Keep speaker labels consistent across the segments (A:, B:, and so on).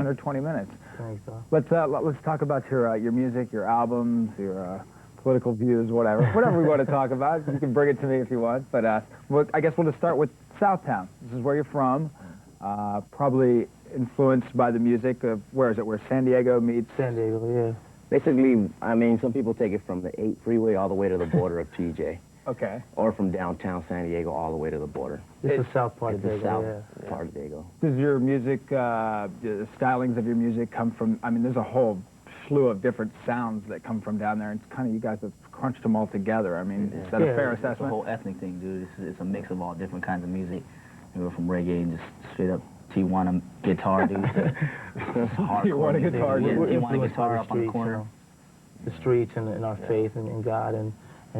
A: 120 minutes.
B: Thanks, Doc.
A: Let's talk about your music, your albums, your political views, whatever we want to talk about. You can bring it to me if you want. But I guess we'll just start with Southtown. This is where you're from. Probably influenced by the music of, where is it? Where San Diego meets.
B: San Diego, yeah.
C: Basically, I mean, some people take it from the 8 freeway all the way to the border of TJ.
A: Okay.
C: Or from downtown San Diego all the way to the border.
B: It's the south part of
C: the
B: Dago,
C: south
B: yeah.
C: part of Dago.
A: Does your music, the stylings of your music come from, I mean, there's a whole slew of different sounds that come from down there, and it's kind of, you guys have crunched them all together. I mean, is that a fair assessment?
D: It's a whole ethnic thing, dude. It's a mix of all different kinds of music. You know, from reggae and just straight up Tijuana guitar, dude.
A: Tijuana guitar,
D: yeah,
A: dude.
D: Tijuana guitar up on the corner.
B: You know, the streets and our faith and God and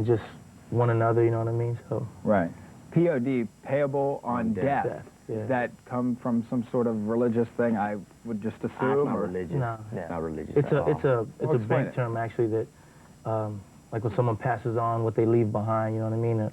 B: just one another, you know what I mean? So.
A: Right. P.o.d, payable on death.
B: Yeah.
A: Does that come from some sort of religious thing, I would just assume?
C: It's not religious.
B: No.
C: It's not religious
B: It's
C: at all.
B: a bank term, actually, that, like when someone passes on what they leave behind, you know what I mean?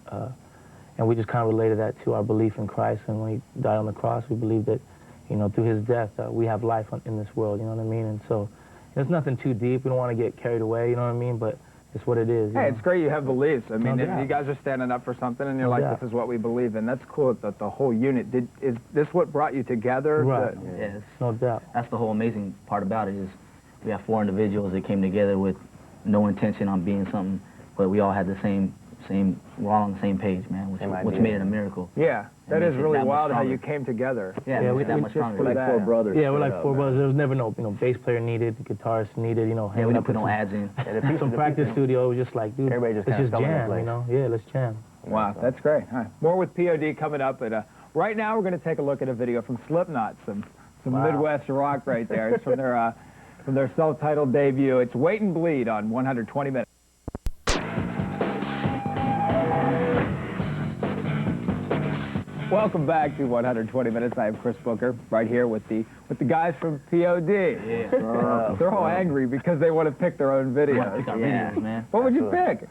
B: And we just kind of related that to our belief in Christ. And when he died on the cross, we believe that, you know, through his death, we have life in this world, you know what I mean? And so there's nothing too deep. We don't want to get carried away, you know what I mean? But it's what it is.
A: Hey, it's great you have beliefs. I mean,
B: doubt.
A: you guys are standing up for something, and you're like,
B: doubt.
A: this is what we believe in. That's cool that the whole unit, is this what brought you together?
B: Right.
D: Yes.
B: No doubt.
D: That's the whole amazing part about it is we have 4 individuals that came together with no intention on being something, but we all had the same, we're all on the same page, man, which made it a miracle.
A: Yeah, that is really wild how you came together.
D: Yeah, we that much stronger.
C: We're like 4 brothers.
B: Yeah, we're like 4 brothers. There was never no, bass player needed, guitarist needed, you know.
D: Yeah, we didn't put no ads in.
B: Some practice studio, it was just like, dude,
C: everybody just
B: let's just
C: fell into
B: jam,
C: place.
B: you know? Yeah, let's jam.
A: Wow, that's great. All right. More with P.o.d coming up, but right now we're going to take a look at a video from Slipknot, some Midwest rock right there. It's from their self-titled debut. It's Wait and Bleed on 120 Minutes. Welcome back to 120 Minutes. I am Chris Booker, right here with the guys from P.o.d.
D: Yeah.
A: They're all angry because they want to pick their own videos.
D: Pick our videos, man.
A: What would you pick?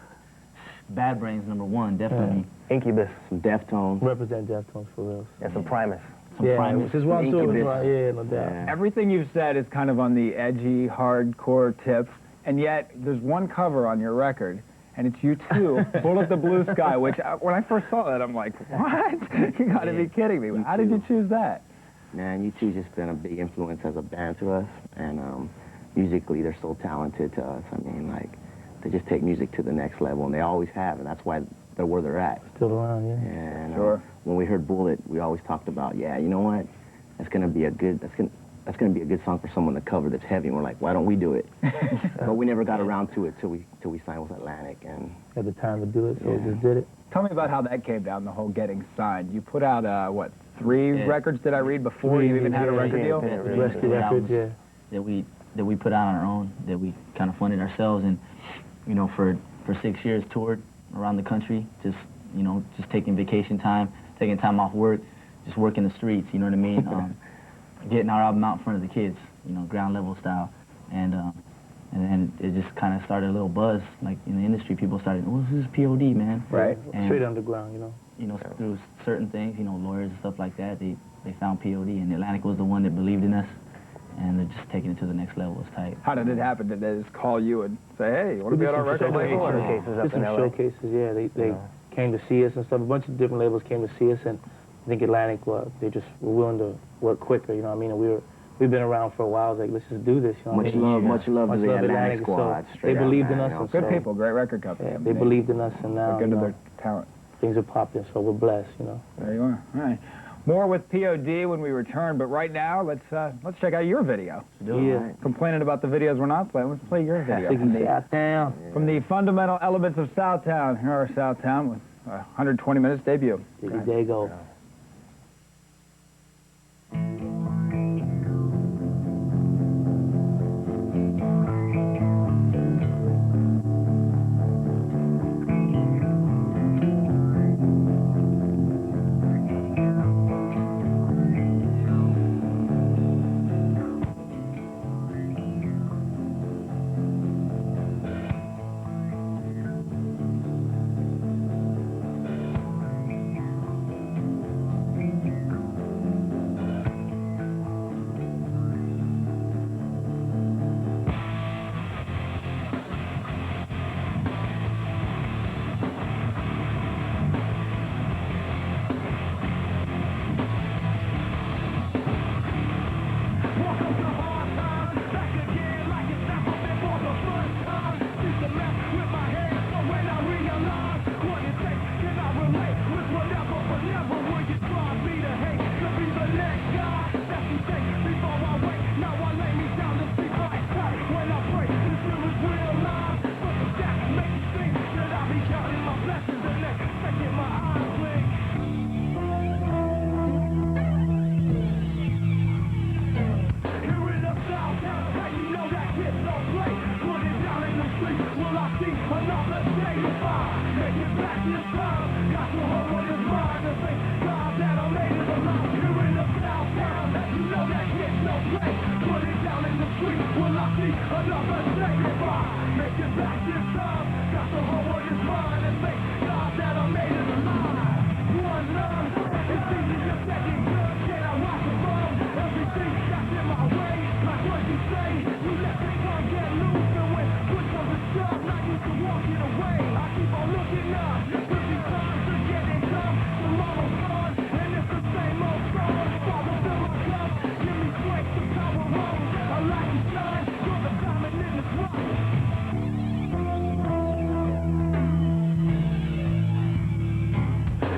D: Bad Brains #1, definitely.
C: Incubus, some Deftones.
B: Represent Deftones for real.
C: And some Primus.
B: This is what I'm doing.
C: Incubus.
B: Yeah, no doubt.
C: Yeah.
A: Everything you've said is kind of on the edgy, hardcore tip, and yet there's one cover on your record, and it's you two, Bullet the Blue Sky, which when I first saw that, I'm like, what? You gotta be kidding me. How did you choose that?
C: Man, U2's just been a big influence as a band to us, and musically they're so talented to us. I mean, like, they just take music to the next level, and they always have, and that's why they're where they're at.
B: Still around, yeah.
C: And
A: Sure.
C: when we heard Bullet, we always talked about, yeah, you know what? That's gonna be a good song for someone to cover that's heavy. And we're like, why don't we do it? But we never got around to it till we signed with Atlantic, and
B: Had the time to do it, so we just did it.
A: Tell me about how that came down, the whole getting signed. You put out, what, 3 records, did I read, before you even had a record deal?
B: Rescue Records, yeah.
D: That we put out on our own, that we kind of funded ourselves, and you know, for 6 years toured around the country, just taking vacation time, taking time off work, just working the streets, you know what I mean? Getting our album out in front of the kids, you know, ground level style, and then it just kind of started a little buzz, like in the industry, people started, oh, this is P.o.d, man.
A: Right.
D: And,
B: Straight underground, you know.
D: You know, through certain things, you know, lawyers and stuff like that, they found P.o.d, and Atlantic was the one that believed in us, and they're just taking it to the next level. It's tight.
A: How did it happen? Did they just call you and say, hey, you want to be on our record label?
B: Did some showcases, yeah. They came to see us and stuff. A bunch of different labels came to see us, and I think Atlantic, they just were willing to work quicker, you know what I mean? And we've been around for a while. It's like, let's just do this, you know what I mean?
C: Much love to the Atlantic squad.
B: So they believed in us.
C: You know,
A: Good people, great record company.
B: Yeah, they believed in us, and now
A: They're good to their talent.
B: things are popping, so we're blessed, you know.
A: There you are. All right. More with P.o.d when we return, but right now, let's check out your video.
B: Yeah.
A: Complaining about the videos we're not playing, let's play your video.
B: Southtown.
A: From the fundamental elements of Southtown, here are Southtown with 120 Minutes debut.
B: There you go.
E: street, will I see another day goodbye? Make it back this time, got the whole world is mine, and thank God that I made it alive. One love, it's easy to second good, can I watch it from everything that's in my way? Like what you say, you let the fun get loose, and when good comes to shove, not used to walking away. I keep on looking up, could be times are getting tough, tomorrow's gone, and it's the same old song. Father, fill my cup, give me strength to power on. I like to shine, you're the diamond in this rough.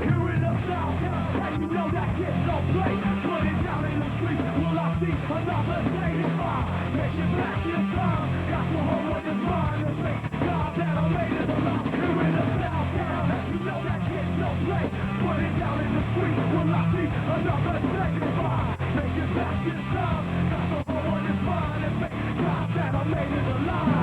E: Here in the southtown, and you know that kids don't play. Put it down in the street, will I see another day if I make it back this time? Got the whole world is mine, and thank God that I made it alive. Here in the southtown, and you know that kids don't play. Put it down in the street, will I see another day if I make it back this time? Got the whole world is mine, and thank God that I made it alive.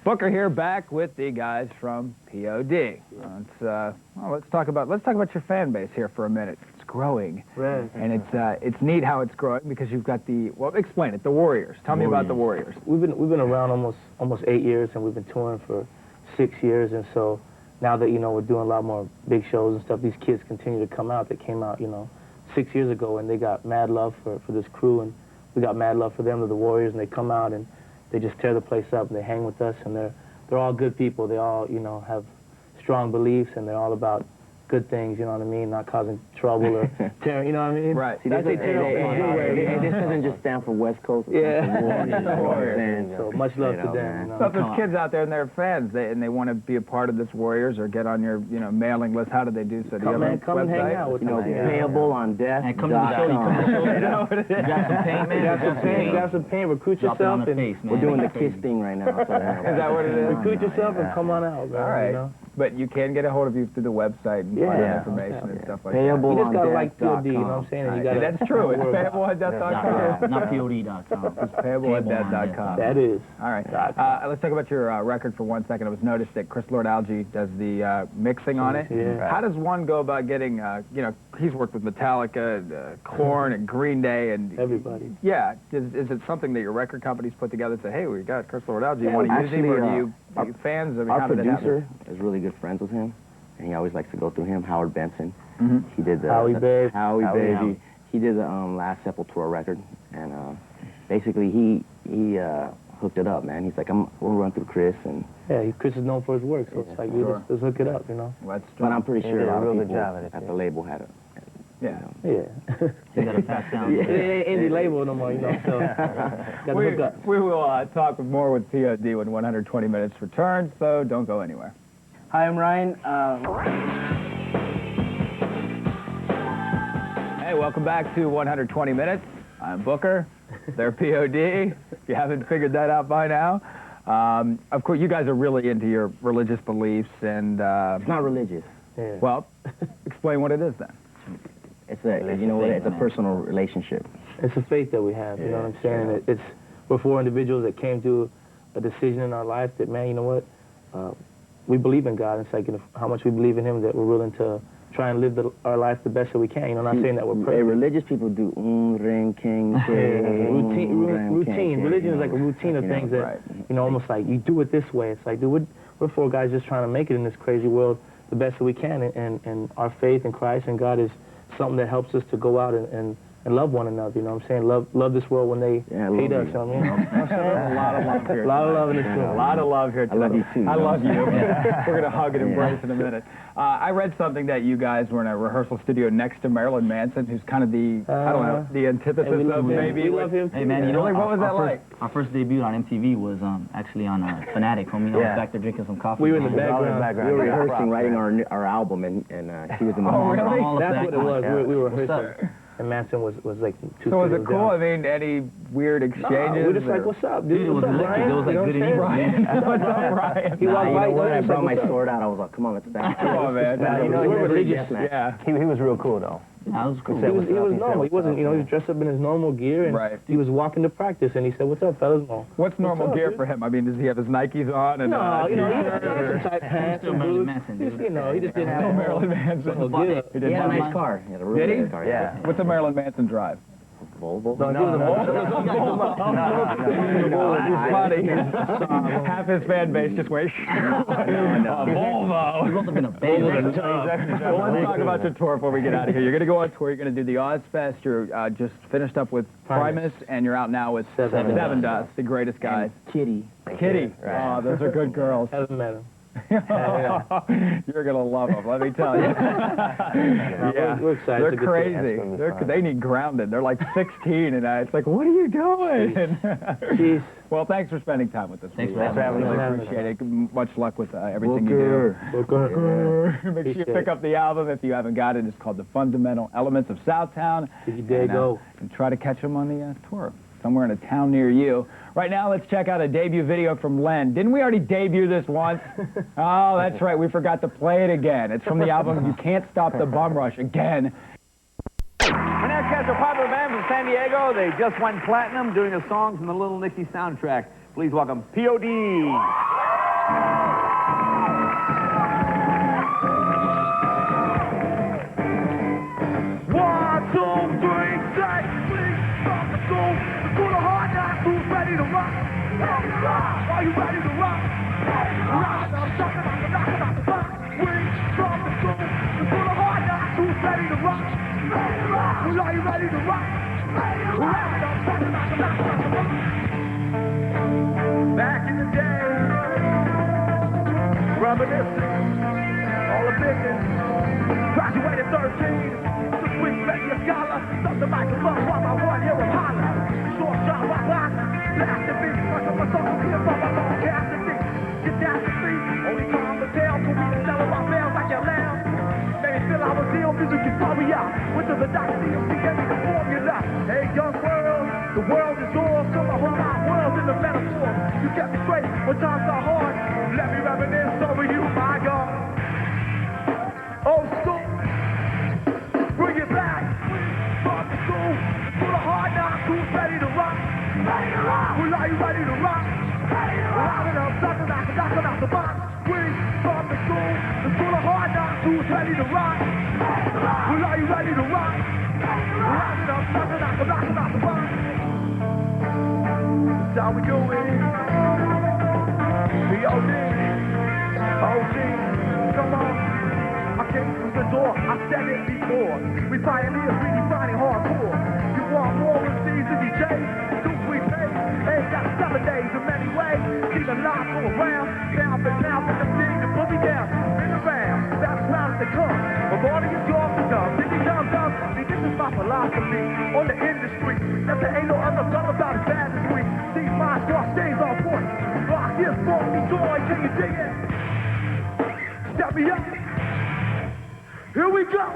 A: Booker here, back with the guys from p.o.d. Well, let's talk about your fan base here for a minute. It's growing,
B: Right.
A: and it's neat how it's growing because you've got explain it. The Warriors. Tell me about the Warriors.
B: We've been around almost 8 years, and we've been touring for 6 years, and so now that we're doing a lot more big shows and stuff, these kids continue to come out. They came out 6 years ago, and they got mad love for this crew, and we got mad love for them. They're the Warriors, and they come out and they just tear the place up, and they hang with us, and they're all good people. They all, have strong beliefs, and they're all about good things, you know what I mean? Not causing trouble or tearing, you know what I mean?
A: Right.
C: See, this doesn't just stand for West Coast.
B: So much love to them.
A: So if there's kids out there and they're fans, and they want to be a part of this Warriors or get on your, mailing list, how do they do so? Do you have a
B: come and hang out with them.
C: Payable on death.
D: And come to the show. You know what it is.
B: Got some paint, man. Got some paint. Recruit
D: Drop it on
B: yourself.
D: the face, man.
C: We're doing the kiss thing right now.
A: Is that what it is?
B: Recruit yourself and come on out, man.
A: All right. But you can get a hold of you through the website and find out information and stuff like
C: Payable
B: You just gotta
C: on
B: like p.o.d, you know what I'm
C: death.com.
B: saying? And you gotta,
A: that's true. It's payableondeath.com.
D: Not p.o.d.com.
A: It's payableondeath.com.
B: that is.
A: All right. Let's talk about your record for 1 second. It was noticed that Chris Lord Alge does the mixing on it.
B: Yeah.
A: How does one go about getting, he's worked with Metallica, Korn, and Green Day, and
B: Everybody.
A: Yeah. Is it something that your record companies put together and say, hey, we got Chris Lord Alge, you want to use him, or are you fans? I mean,
C: Our
A: how did it happen?
C: producer is really good friends with him, and he always likes to go through him. Howard Benson. He did the
B: Howie Babe.
C: Howie Baby. He did the last Sepultura record, and basically he hooked it up, man. He's like, we'll run through Chris, and
B: Yeah, Chris is known for his work, so it's like, let's hook it up,
A: Well, that's
C: but I'm pretty sure a lot of
F: really good
C: people
F: job at it,
C: at the label had it.
A: Yeah.
B: Yeah.
D: You got a fast sound.
B: It ain't indie label no more, so gotta hook up.
A: We will talk more with p.o.d. when 120 Minutes returns, so don't go anywhere.
F: Hi, I'm Ryan.
A: Hey, welcome back to 120 Minutes. I'm Booker. They're p.o.d. If you haven't figured that out by now. Of course, you guys are really into your religious beliefs, and
C: It's not religious.
B: Yeah.
A: well, explain what it is then.
C: It's a, you know what, it's a personal relationship.
B: It's a faith that we have, you know what I'm saying? And it's, we're four individuals that came to a decision in our life that, man, you know what, we believe in God. It's like, you know, how much we believe in him, that we're willing to try and live our life the best that we can. You know, not saying that we're perfect.
C: Religious people do ring, king,
B: routine. Religion is like a routine of things that, you know, almost like you do it this way. It's like, dude, we're four guys just trying to make it in this crazy world the best that we can, and our faith in Christ and God is something that helps us to go out and love one another, you know what I'm saying? Love this world when they hate us, you know what I mean?
A: A lot of love here.
B: A lot of love in this room.
A: A lot of love here tonight.
C: I love you too.
A: I love you. We're going to hug and embrace in a minute. I read something that you guys were in a rehearsal studio next to Marilyn Manson, who's kind of the, I don't know, the antithesis of maybe.
B: We love him.
D: Hey, man, you know,
A: what was that like?
D: Our first debut on MTV was actually on Fanatic, homie. I was back there drinking some coffee.
B: We were in the background.
C: We were rehearsing, writing our album, and he was in the
A: really?
B: That's what it was. We were rehearsing. And Manson was like 2
A: So was it cool?
B: down.
A: I mean, any weird exchanges?
B: No, we just like, what's up, dude?
D: Dude, it was electric. It was like good and
A: Ryan. What's up, Ryan?
B: He walked by,
C: when I brought my sword out, I was like, come on, let's back.
A: Come on, man.
B: You know, we're religious.
A: Yeah.
F: He was real cool, though.
D: Yeah, it was cool.
B: He was normal. He wasn't, you know, he was dressed up in his normal gear, and he was walking to practice, and he said, what's up, fellas?
A: What's normal gear for him? I mean, does he have his Nikes on? And,
B: no, you know, he had some tight pants and boots. You know, he just didn't have
A: Marilyn Manson.
C: He had a nice car. He had a really nice car.
F: Yeah.
A: What's a Marilyn Manson drive?
C: Volvo?
A: Half his fan base just went, Volvo.
D: He must have been a baby.
A: Well, let's talk about your tour before we get out of here. You're going to go on tour. You're going to do the Ozfest. You're just finished up with Primus, and you're out now with Seven Dust, the greatest guys.
C: Kitty.
A: Kitty. Oh, those are good girls.
B: Haven't met him.
A: You're going to love them, let me tell you. Yeah.
B: We're excited.
A: They're crazy. They need grounded. They're like 16, and it's like, what are you doing?
B: Jeez.
A: Well, thanks for spending time with us.
D: Thanks for
A: having us. Really appreciate it. Much luck with everything you do. Make sure you pick up the album if you haven't got it. It's called The Fundamental Elements of Southtown. And try to catch them on the tour somewhere in a town near you. Right now, let's check out a debut video from Len. Didn't we already debut this once? Oh, that's right. We forgot to play it again. It's from the album You Can't Stop the Bum Rush again.
G: Our next cats are a popular band from San Diego. They just went platinum doing a song from the Little Nicky soundtrack. Please welcome P.o.d. 1, 2, 3, say, please stop the school. Let's do the hard knock. Who's ready to rock? Ready to rock. Are you ready to rock? Ready to rock. Knocking out the box. We stop the school. Let's do the hard knock. Who's ready to rock? Ready to rock. Are you ready to rock? Ready to rock. Knocking out the box. Back in the day, reminiscing, all the business. Graduated 13, 6 weeks ready a scholar. Stuck the microphone one by one, hear him holler. Short shot, rock, blast the beat. My song here from my long cast the beat. Get down the street, only time to tell. To me to sell my bells like your lamb. Maybe still I was ill, music euphoria. Went to the doctor, DMC gave me the formula. Hey, young world, the world is yours. So my whole wide world's in the metaphor. You kept me straight when times are hard. Let me reminisce over you, my God. Oh, school, bring it back. Start the school, do the hard knock. Who's ready to rock? Ready to rock. Well, are you ready to rock? Ready to rock. Knocking out the box. We start the school, let's do the hard knock. Who's ready to rock? Ready to rock. Well, are you ready to rock? Ready to rock. Knocking out the box. That's how we do it. P.o.d. O.G. Come on. I came through the door, I said it before. We pioneers redefining hardcore. You want more with season DJ? Do we pay? Hey, got 7 days in many ways. See the lights go around. Down for now, from the thing to put me down. Spin around, that's round as they come. But all of your dogs are dumb. Diddy dumb. See, this is my philosophy on the industry. That there ain't no other song about as bad as we. See, my squad stays on point. Rock is for me, joy. Can you dig it? Step me up. Here we go!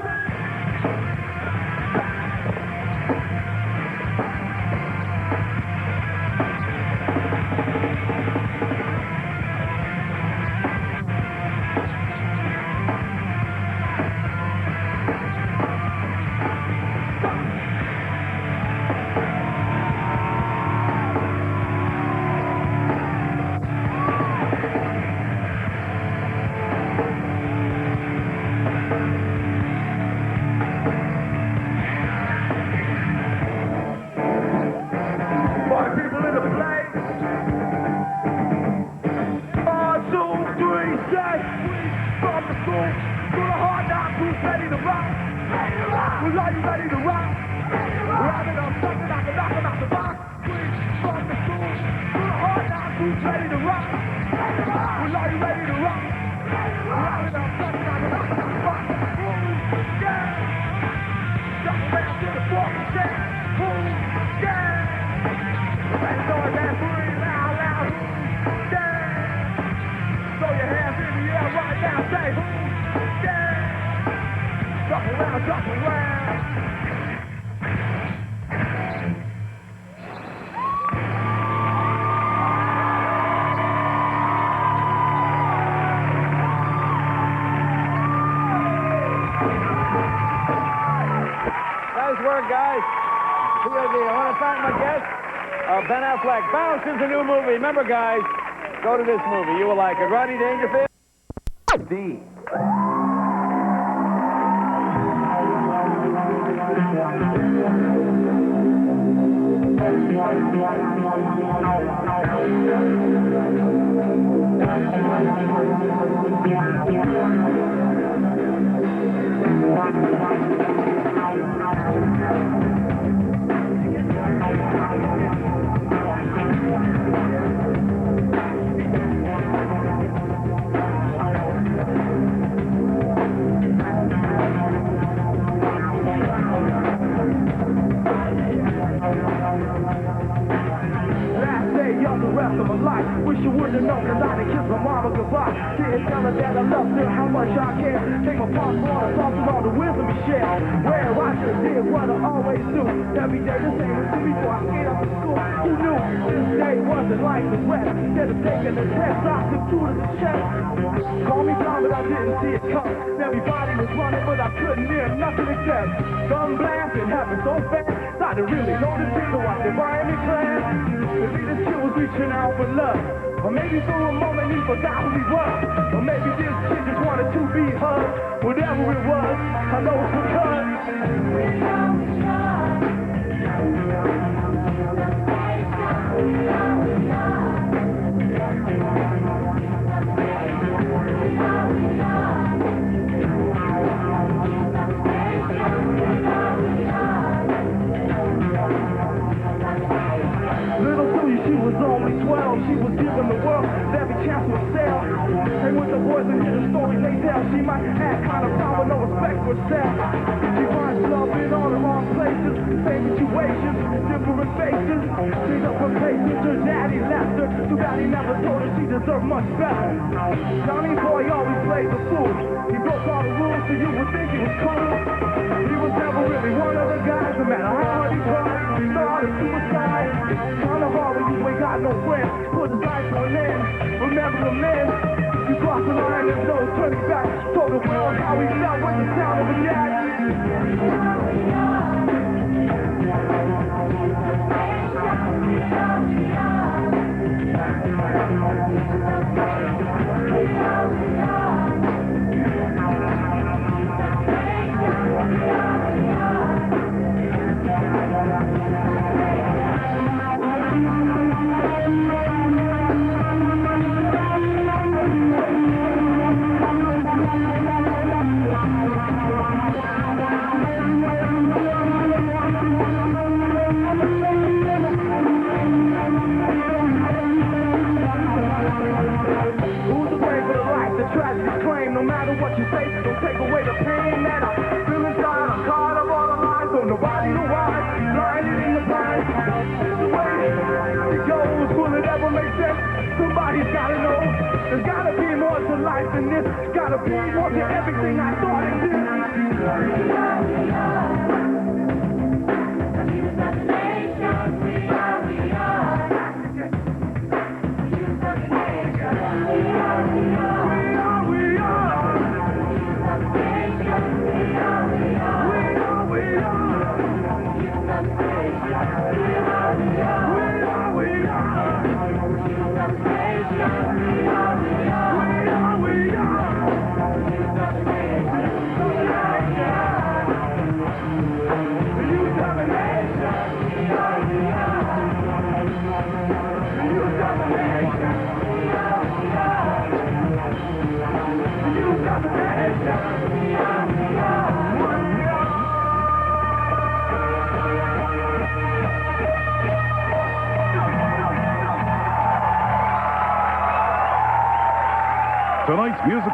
G: To the hard knock, who's ready to rock? Well, are you ready to rock? Rapping on something I can knock 'em out the box. Swing from the school. To the hard knock, who's ready to rock? Well, are you ready to rock? Rapping on something I can knock 'em out the box. Yeah. Jump around to the 4%. Yeah. Let's go and breathe out loud. Yeah. Throw your hands in the air right now. Say, yeah. Jump around, jump around.
A: Nice work, guys. p.o.d. I want to thank my guest, Ben Affleck. Bounce is a new movie. Remember, guys, go to this movie. You will like it. Rodney Dangerfield? D.
G: Of my life, wish you wouldn't have known that I didn't kiss my mama goodbye. Didn't tell her that I loved her, how much I care. Take my passport and talk about the wisdom we share. Where I just did what I always do. Every day the same as me before I get up to school. Who knew this day wasn't like the rest? Instead of taking the test, I took two to the chest. Call me down, but I didn't see it come. Everybody was running, but I couldn't hear nothing except gun blast. It happened so fast, I didn't really know the people watch the Miami class. Maybe this kid was reaching out for love, or maybe for a moment he forgot who he was, or maybe this kid just wanted to be hugged. Whatever it was, I know it's because she was only 12, she was given the world every chance to excel. And with the boys and hear the stories they tell, she might act kind of proud with no respect for herself. She finds love in all the wrong places, same situations, different faces. She's up her patience, her daddy left her. Too bad he never told her she deserved much better. Johnny boy always played the fool. He broke all the rules so you would think he was cool. He was never really one of the guys, no matter how hard he tried. He started suicide. Kind of hard when you ain't got no friends. Put his life on end. Remember the man. You crossed the line, there's no turning back. Told the world how he felt with the sound of a yak. No matter what you say, don't take away the pain that I feel inside. I'm tired of all the lies, so nobody know why. Blinded in the blind. This is the way it goes. Will it ever make sense? Somebody's gotta know. There's gotta be more to life than this. Gotta be more to everything I thought it did.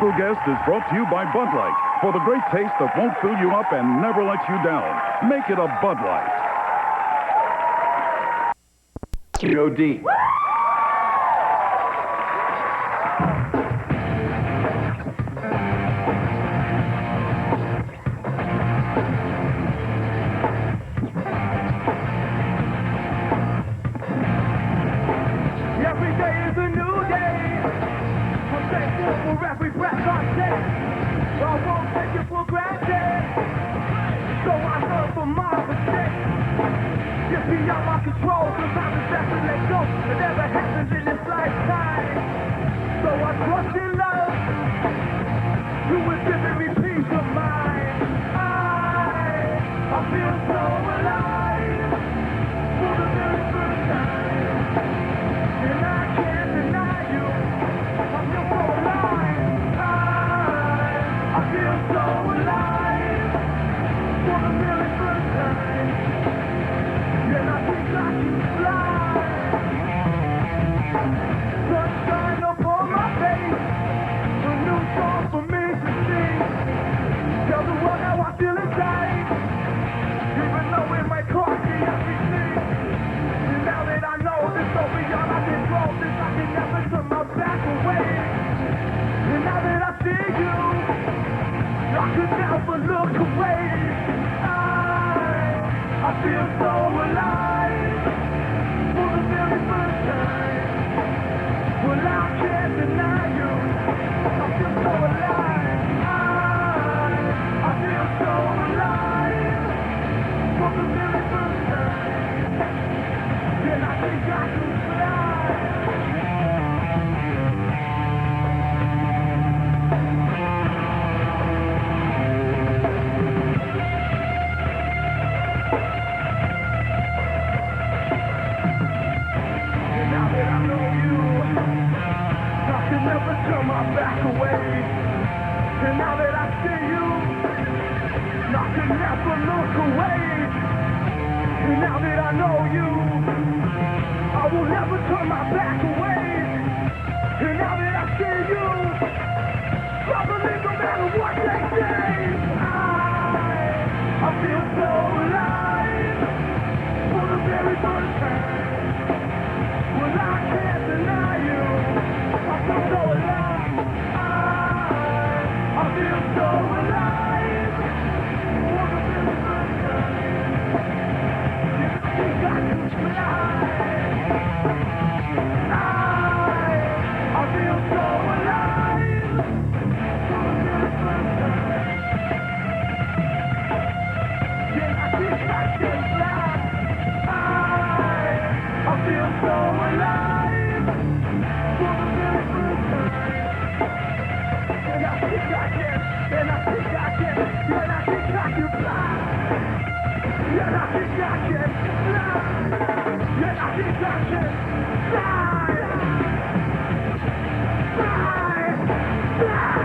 F: special guest is brought to you by Bud Light. For the great taste that won't fill you up and never lets you down. Make it a Bud Light.
G: p.o.d. Every day is a new day. I'm thankful for every breath I take. I won't take it for granted. So I learn from my mistakes. It's beyond my control. Sometimes it's best to let go. It never happens in this lifetime. So I trust in love. You is giving me peace of mind. I feel so alive for the very first time. And I can't deny you. I feel so alive. I feel so alive for the very first time. And I think I can fly. Sunshine upon my face. A new song for me to sing. Tell the world how I feel inside. Even though it might cost me everything. And now that I know this so beyond my control, this I can never turn my back away. And now that I see you, I could never look away. I feel so alive for the very first time. Well, I can't deny you. I feel so alive. I feel so alive for the very first time. And I think I can fly. And now that I know you, I can never turn my back away. And now that I see you, I can never look away. And now that I know you, I will never turn my back away. And now that I see you, I believe no matter what they say. I feel so alive for the very first time. Well, I can't deny you. I feel so alive. I feel so alive for the very first time. I think I can fly. I feel so alive for the very first time. Yeah, I think I can fly. I feel so alive for the very first time. And I think I can, and I think I can, and I think I can fly. And I think I can fly. And I think I can fly. Fly. Fly.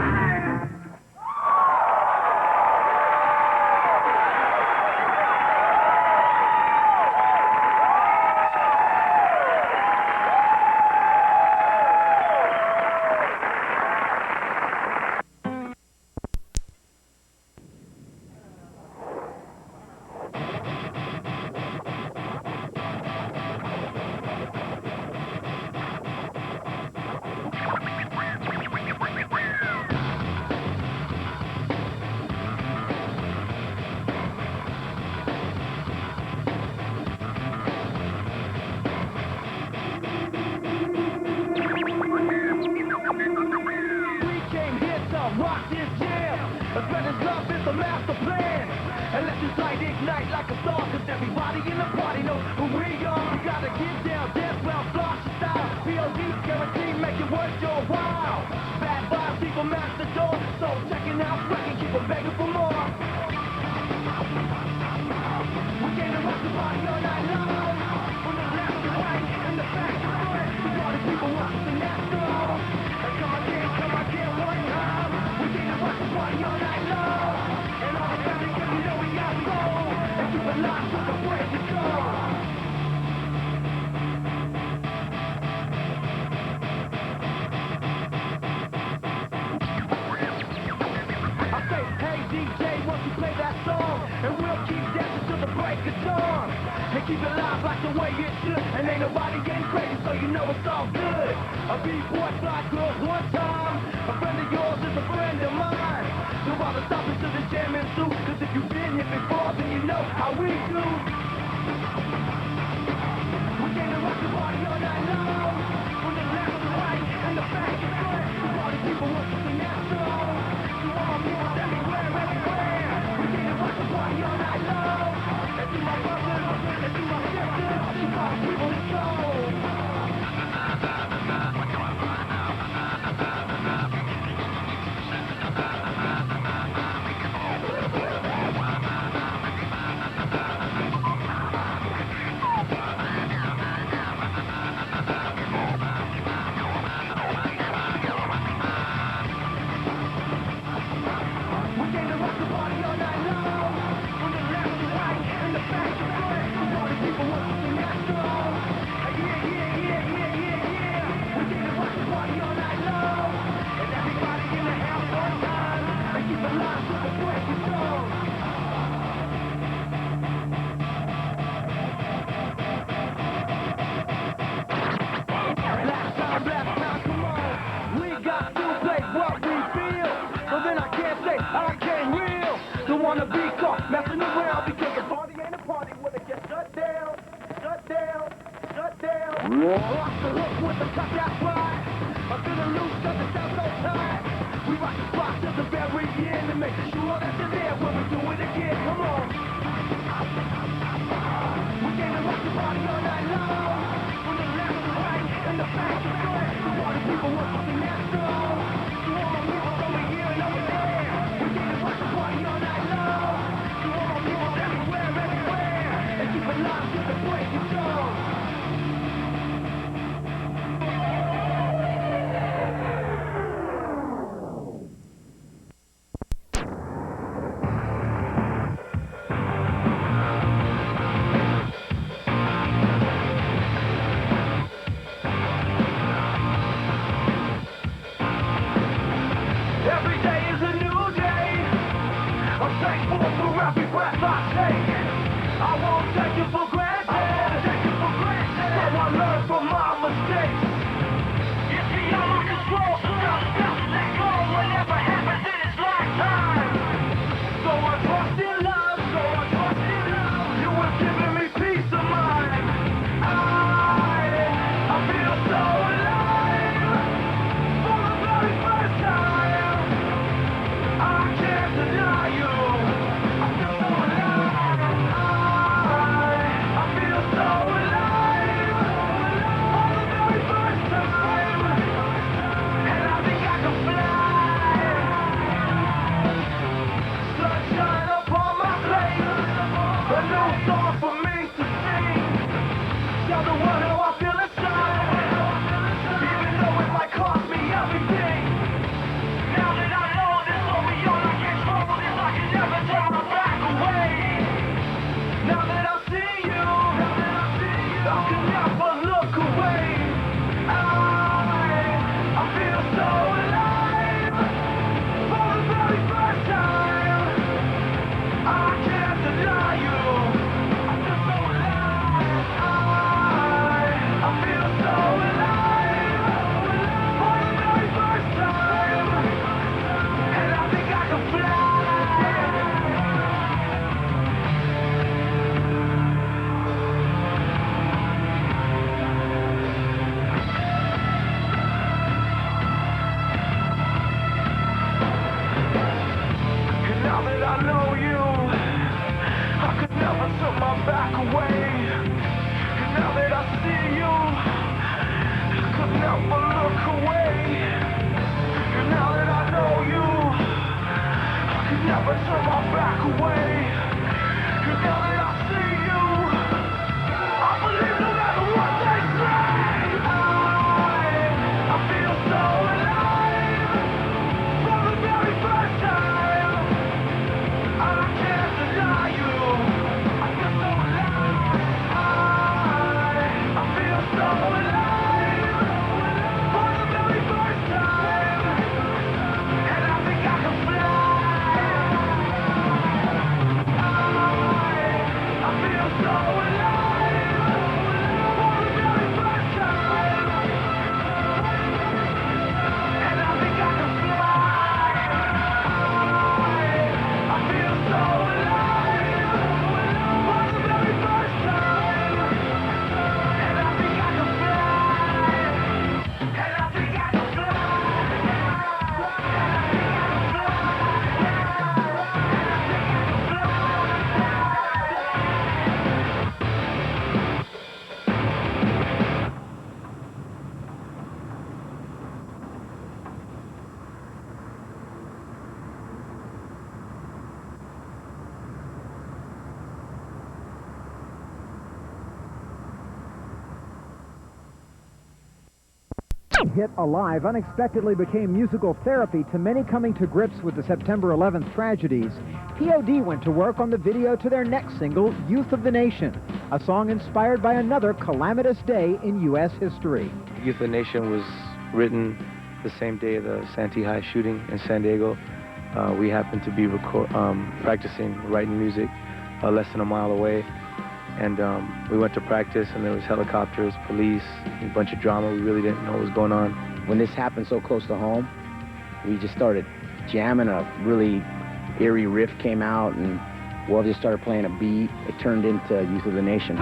G: Rock this jam. A spreading love is the master plan. And let this light ignite like a star. Cause everybody in the party knows who we are. We gotta get down, dance well, flash your style. p.o.d. guaranteed, make it worth your while. Bad vibes, people match the door. So checking out, wrecking, keep on begging for more. We came to rock the party all night long. From the left to the right, and the back to the front. The party people want the natural. And come again, one time. We came to rock the party all night long. And all the family, cause you know we got soul. And keep it locked till the break is gone. DJ, won't you play that song? And we'll keep dancing till the break of dawn. And keep it live like the way it should. And ain't nobody getting crazy, so you know it's all good. A B-boy fly girls one time. A friend of yours is a friend of mine. So while the stopping to the jam and suit, cause if you've been here before, then you know how we do. We came to rock the party all night long. From the left to the right and the back to front. Party people want to sing that song. So all my people everywhere, everywhere. We came to rock the party all night long. And to my brothers, and to my sisters, to my people in soul. Messing around because the party ain't a party when it gets shut down, shut down, shut down. Off the hook with the cut that's right. I'm feeling loose cause it sounds so tight. We rock the spot till the very end and make sure that you're there when we do it again. Come on. We came to rock the party all night long. From the left to the right and the back to front. The party people want to sing that song. So all my people over here and over there. We came to rock the party all night long. Everywhere, everywhere, and keep it live till the break of dawn. Every day is a new day. I'm thankful for every breath I take. I won't take it for granted. So I learn from my mistakes. You see, I'm in control, so just let go. Whatever happens in this lifetime. So I trust in love, You were giving me peace of mind. I feel so alive. For the very first time. I can't deny you. I feel so alive. I feel so alive. For the very first time. And I think I can fly. Sunshine upon my face. A new song for me to sing. Tell the world how I feel inside. Even though it might cost me everything. Now that I know this will be all I can trouble this, I can never turn my back away. Now that I see you, I can never look away. I feel so alive for the very first time. I can't deny you. I feel so alive. I feel so alive for the very first time. And I think I can fly. And now that I know you, I could never turn my back away. And now that I see you, I could never look away. And now that I know you, I could never turn my back away. And now that I see you, I believe no matter what they say. I feel so alive for the very first time. I can't deny you. I feel so alive. I feel so alive for the very first time. And I think I can fly.
H: hit Alive unexpectedly became musical therapy to many coming to grips with the September 11th tragedies, P.o.d. went to work on the video to their next single, Youth of the Nation, a song inspired by another calamitous day in U.S. history.
B: Youth of the Nation was written the same day of the Santee High shooting in San Diego. We happened to be practicing writing music less than a mile away. And we went to practice, and there was helicopters, police, a bunch of drama. We really didn't know what was going on.
C: When this happened so close to home, we just started jamming. A really eerie riff came out, and Will just started playing a beat. It turned into Youth of the Nation.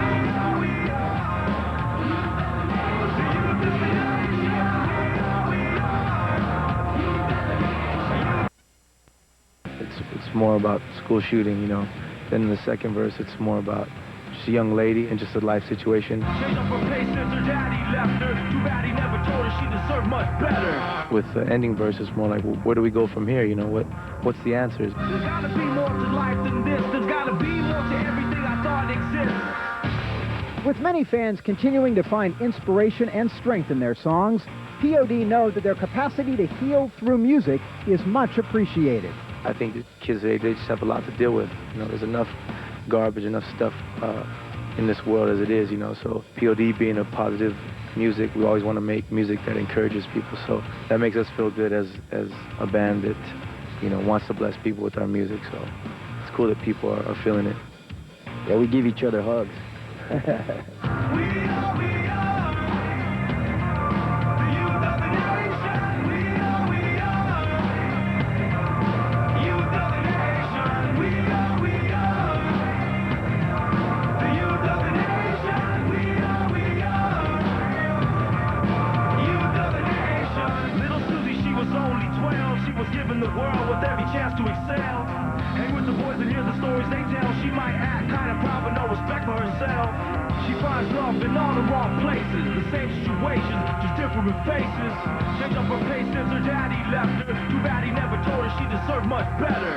B: It's more about school shooting, you know. Then in the second verse, it's more about just a young lady and just a life situation. With the ending verse, it's more like, well, where do we go from here? You know, what's the answers?
G: There's gotta be more to life than this. There's gotta be more to everything I thought exists.
H: With many fans continuing to find inspiration and strength in their songs, P.o.d. know that their capacity to heal through music is much appreciated.
B: I think the kids today, they just have a lot to deal with. You know, there's enough garbage, enough stuff in this world as it is, you know. So P.o.d. being a positive music, we always want to make music that encourages people. So that makes us feel good as a band that, you know, wants to bless people with our music. So it's cool that people are feeling it.
C: Yeah, we give each other hugs.
G: Given the world with every chance to excel. Hang with the boys and hear the stories they tell. She might act kind of proud but no respect for herself. She finds love in all the wrong places. The same situations, just different faces. Changed up her pace since her daddy left her. Too bad he never told her she deserved much better.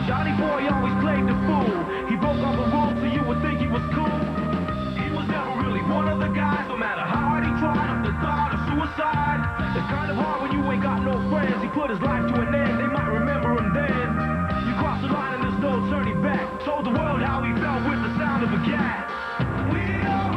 G: Johnny boy always played the fool. He broke all the rules so you would think he was cool. He was never really one of the guys. No matter how hard he tried, up the thought of suicide. It's kind of hard when you ain't got no friends. He put his life to an end, they might remember him then. You crossed the line and there's no turning back. Told the world how he felt with the sound of a gat. We are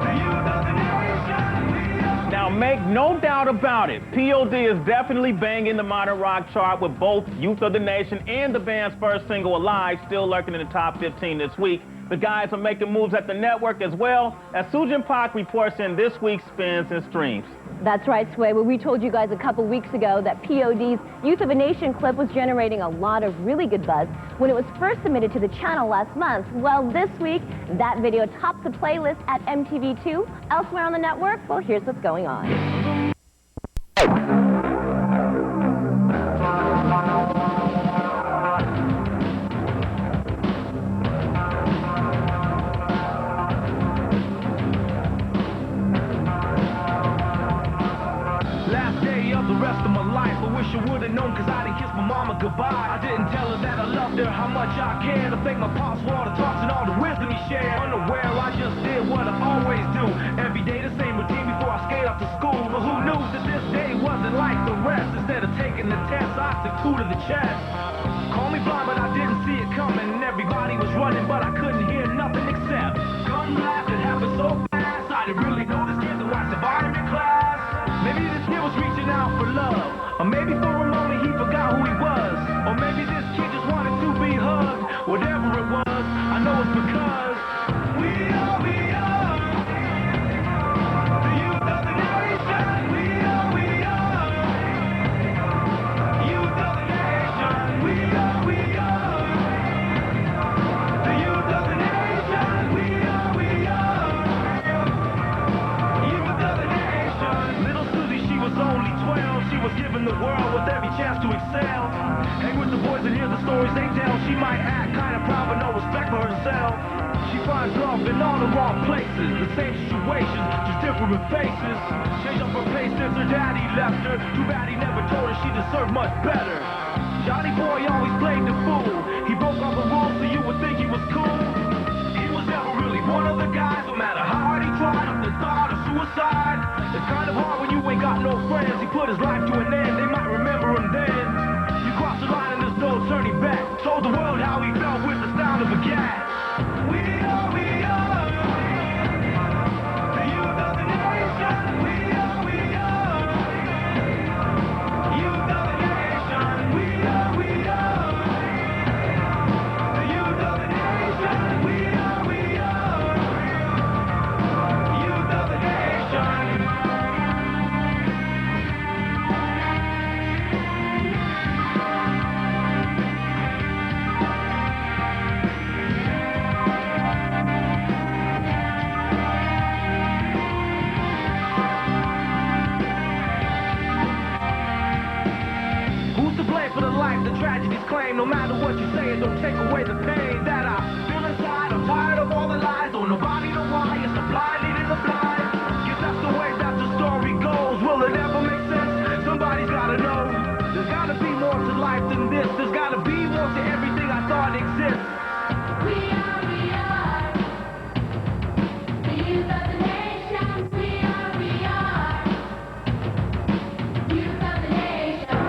G: the youth of the nation.
I: Now make no doubt about it, P.o.d. is definitely banging the modern rock chart with both Youth of the Nation and the band's first single, Alive, still lurking in the top 15 this week. The guys are making moves at the network as well, as Sujin Pak reports in this week's Spins and Streams.
J: That's right, Sway. Well, we told you guys a couple weeks ago that P.o.d.'s Youth of a Nation clip was generating a lot of really good buzz when it was first submitted to the channel last month. Well, this week, that video topped the playlist at MTV2. Elsewhere on the network, well, here's what's going on.
G: I would've known cause I didn't kiss my mama goodbye. I didn't tell her that I loved her, how much I cared. I thank my pops for all the talks and all the wisdom he shared. Unaware, I just did what I always do. Every day the same routine before I skate off to school. But who knew that this day wasn't like the rest? Instead of taking the test, I took 2 to the chest. Call me blind, but I didn't see it coming. And everybody was running, but I couldn't hear nothing except gun blast. It happened so fast, I didn't really know this kid that I survived in class. Maybe this kid was reaching out for love. Or maybe for a moment he forgot who he was. Or maybe this kid just wanted to be hugged. Whatever it was, I know it's because we are the youth of the nation. We are youth of the nation. We are the youth of the nation. We are youth of the nation. Little Susie, she was only 12. She was given the world with every chance to excel. Hang with the boys and hear the stories they tell. She might act kind of proud but no respect for herself. She finds love in all the wrong places. The same situations, just different faces. Changed up her pace since her daddy left her. Too bad he never told her she deserved much better. Johnny boy always played the fool. He broke all the rules so you would think he was cool. He was never really one of the guys. No matter how hard he tried, up the thought of suicide. got no friends, he put his life to an end. They might remember him then. You cross the line and there's no turning back. Told the world how he felt with the sound of a gat. We are the youth of the nation. We are youth of the nation. We are the youth of the nation. We are youth of the nation. For the life the tragedies claim. No matter what you say, it don't take away the pain that I feel inside. I'm tired of all the lies. Don't nobody know why. It's the blind leading the blind. Guess that's the way that the story goes. Will it ever make sense? Somebody's gotta know. There's gotta be more to life than this. There's gotta be more to everything I thought exists. We are the youth of the nation. We are youth of the nation.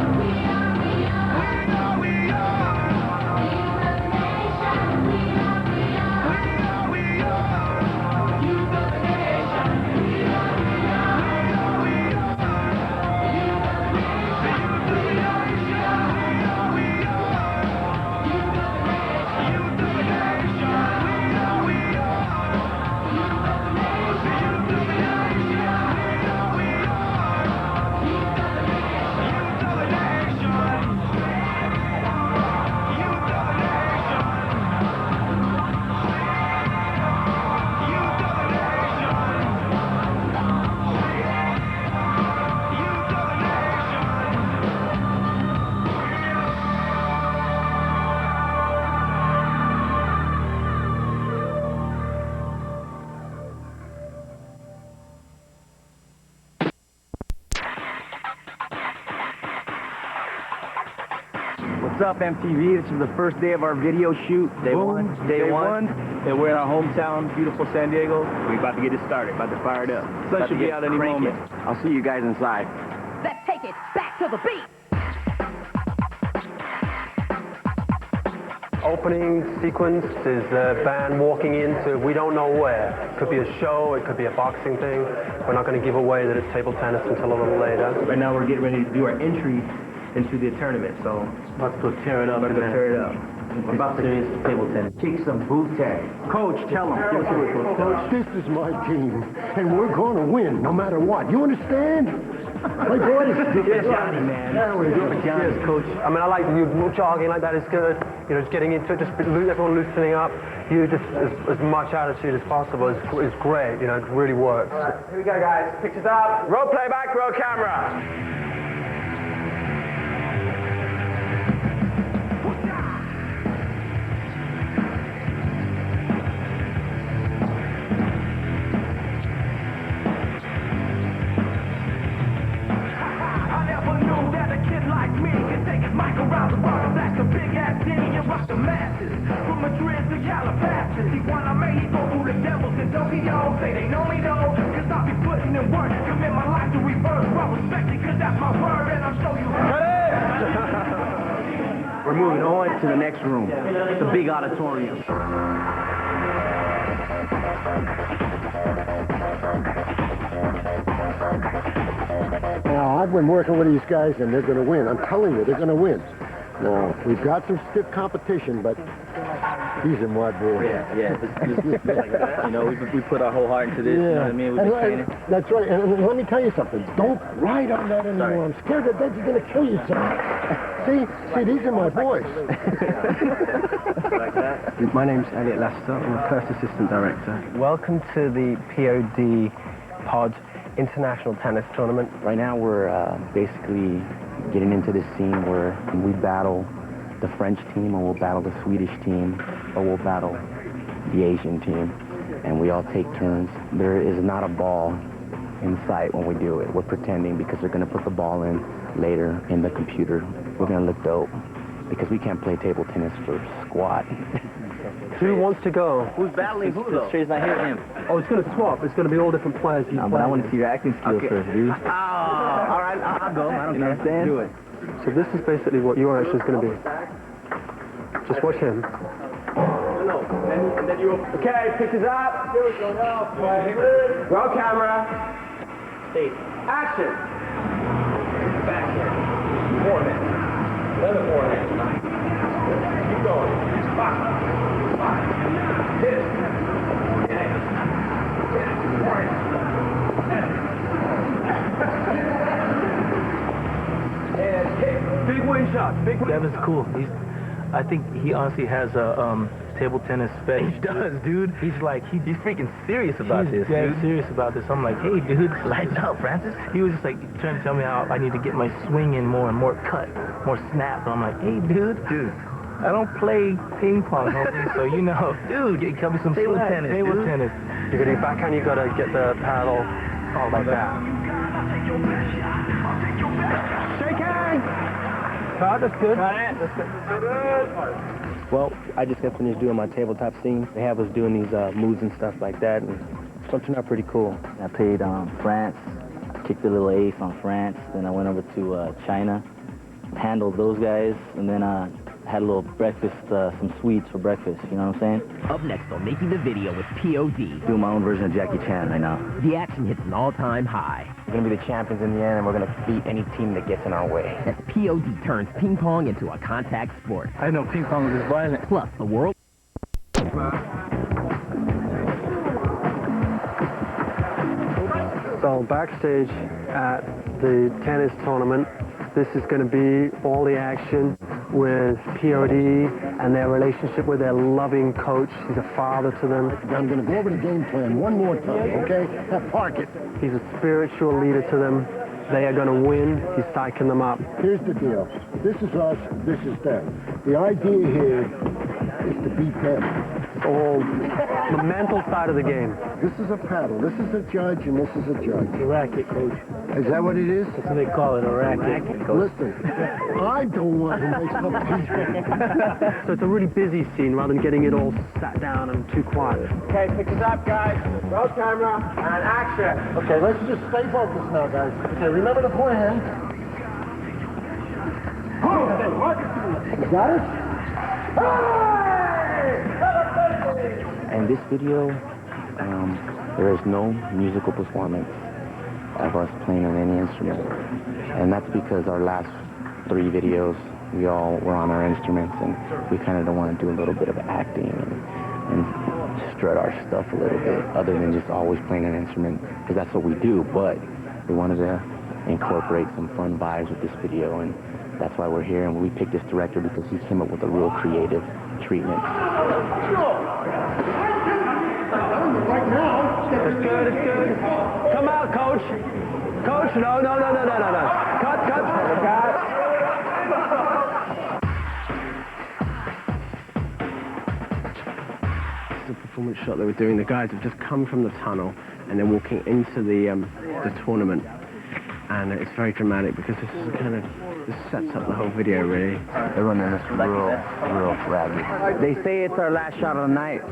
C: What's up, MTV? This is the first day of our video shoot. Day one. And we're in our hometown, beautiful San Diego. We're about to get it started, about to fire it up. Sun should be out any moment. I'll see you guys inside.
J: Let's take it back to the beat.
K: Opening sequence is the band walking into we don't know where. It could be a show, it could be a boxing thing. We're not going to give away that it's table tennis until a little later.
C: Right now we're getting ready to do our entry into the tournament, so
D: Let's go tear it up.
C: let's go tear it up.
D: I'm about to serious table tennis.
C: Kick some booty. Coach, tell them. Give us a report, Coach.
L: This is my team, and we're going to win no matter what. You understand? My boys.
C: Yes, Johnny, man.
L: There we go.
K: Yes, Coach. I mean, I like you jogging like that is good. You know, just getting into it, just everyone loosening up. You just as much attitude as possible is great. You know, it really works.
C: All right, here we go, guys. Pictures up. Roll playback, roll camera. We're moving on to the next room, the big auditorium.
L: Now, I've been working with these guys, and they're going to win. I'm telling you, they're going to win. Now, we've got some stiff competition, but he's a mud boy.
D: Yeah. You know, we put our whole heart into this. You know what I mean? We've been training.
L: That's right. And let me tell you something. Don't ride on that anymore. I'm scared that that's going to kill you. See, these are my boys.
C: Like that. My name's Elliot Lester. I'm the first assistant director.
K: Welcome to the p.o.d. International Tennis Tournament.
C: Right now we're basically getting into this scene where we battle the French team, or we'll battle the Swedish team, or we'll battle the Asian team, and we all take turns. There is not a ball in sight when we do it. We're pretending because they're going to put the ball in later in the computer. We're going to look dope because we can't play table tennis for squat.
K: Who wants to go?
D: Who's battling who, though? Straigh's not here, him.
K: Oh, it's going to swap. It's going to be all different players.
D: No, but I want to see your acting skills first, dude.
C: Oh,
D: I'll go. I don't know what I'm saying?
K: Do it. So this is basically what your action is going to be. Just watch him.
G: Okay, pictures up. Here we go now. Roll camera. Action. Backhand. Forehand. Another forehand. Keep going. Five. Hit it. And kick. Big win shot. Big win.
B: Devin's cool. I think he honestly has a table tennis fetish.
M: He does, dude.
B: He's freaking serious about this,
M: dead
B: dude. Serious about this. I'm like, hey, dude, lighten up, Francis. He was just like trying to tell me how I need to get my swing in more cut, more snap. And I'm like, hey, dude, I don't play ping pong, homie. So you know, dude, you cut me some table tennis.
K: You're gonna do backhand. You gotta get the paddle like that.
G: Shake hands.
K: That's good.
G: That's good.
M: Well, I just got finished doing my tabletop scene. They have us doing these moves and stuff like that, and it turned out pretty cool.
D: I played France, kicked a little ace on France, then I went over to China, handled those guys, and then had a little breakfast, some sweets for breakfast, you know what I'm saying?
N: Up next on Making the Video with P.o.d.
C: Doing my own version of Jackie Chan right now.
N: The action hits an all-time high.
M: We're going to be the champions in the end, and we're going to beat any team that gets in our way.
N: As P.o.d. turns ping pong into a contact sport.
B: I know ping pong is violent.
N: Plus, the world...
K: So backstage at the tennis tournament, this is going to be all the action with P.o.d. and their relationship with their loving coach. He's a father to them.
L: I'm going to go over the game plan one more time, okay? Now park it.
K: He's a spiritual leader to them. They are going to win. He's psyching them up.
L: Here's the deal. This is us, this is them. The idea here is to beat them.
K: All the mental side of the game.
L: This is a paddle. This is a judge, and this is a judge.
B: The racket, coach.
L: Is that what it is?
B: That's what they call it, a racket.
L: Listen, I'm the one who makes the peace.
K: So it's a really busy scene rather than getting it all sat down and too quiet.
G: Okay, pictures up, guys. Roll camera and action.
L: Okay, let's just stay focused now, guys. Okay, remember the forehand. You got it?
C: In this video, there is no musical performance of us playing on any instrument. And that's because our last 3 videos, we all were on our instruments, and we kind of don't want to do a little bit of acting and strut our stuff a little bit, other than just always playing an instrument, because that's what we do. But we wanted to incorporate some fun vibes with this video, and that's why we're here. And we picked this director because he came up with a real creative treatment.
L: Right now.
G: It's good, it's good. Come out, coach. Coach, no. Cut.
M: This is a performance shot that we're doing. The guys have just come from the tunnel, and they're walking into the tournament. And it's very dramatic because this sets up the whole video, really.
C: They're running this real ragged. They say it's our last shot of the night.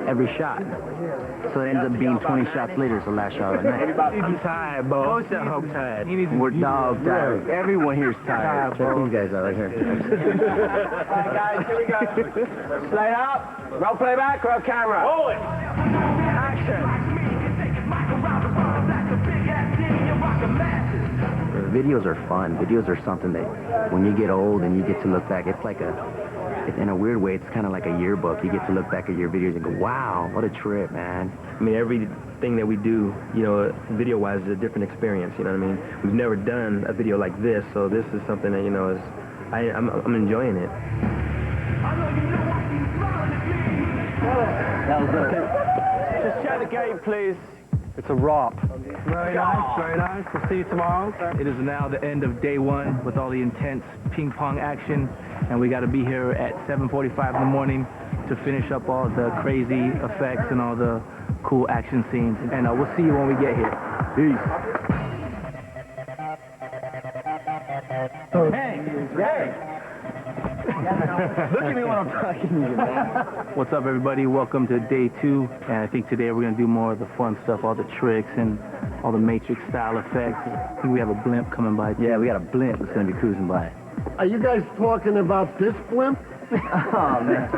C: Every shot. So it ends up being 20 shots later, it's the last shot of the night.
M: I'm tired, bro. I'm tired.
C: We're dog tired. Everyone here's tired. Check these guys out right here.
G: All right, guys, here we go. Slide up. Roll playback, roll camera. Roll it. Action.
C: Videos are fun. Videos are something that when you get old and you get to look back, it's like in a weird way, it's kind of like a yearbook. You get to look back at your videos and go, wow, what a trip, man.
M: I mean, everything that we do, you know, video-wise is a different experience, you know what I mean? We've never done a video like this, so this is something that, you know, I'm enjoying it.
G: That was good. Just share the game, please.
K: It's a wrap. Very nice, very nice. We'll see you tomorrow.
B: It is now the end of day 1 with all the intense ping pong action, and we got to be here at 7:45 in the morning to finish up all the crazy effects and all the cool action scenes. And we'll see you when we get here. Peace.
G: Hey!
O: Look at me when I'm talking to you, man.
B: What's up, everybody? Welcome to day 2. And I think today we're going to do more of the fun stuff, all the tricks and all the Matrix style effects. I think we have a blimp coming by.
O: Yeah, we got a blimp that's going to be cruising by.
L: Are you guys talking about this blimp?
O: Oh, man.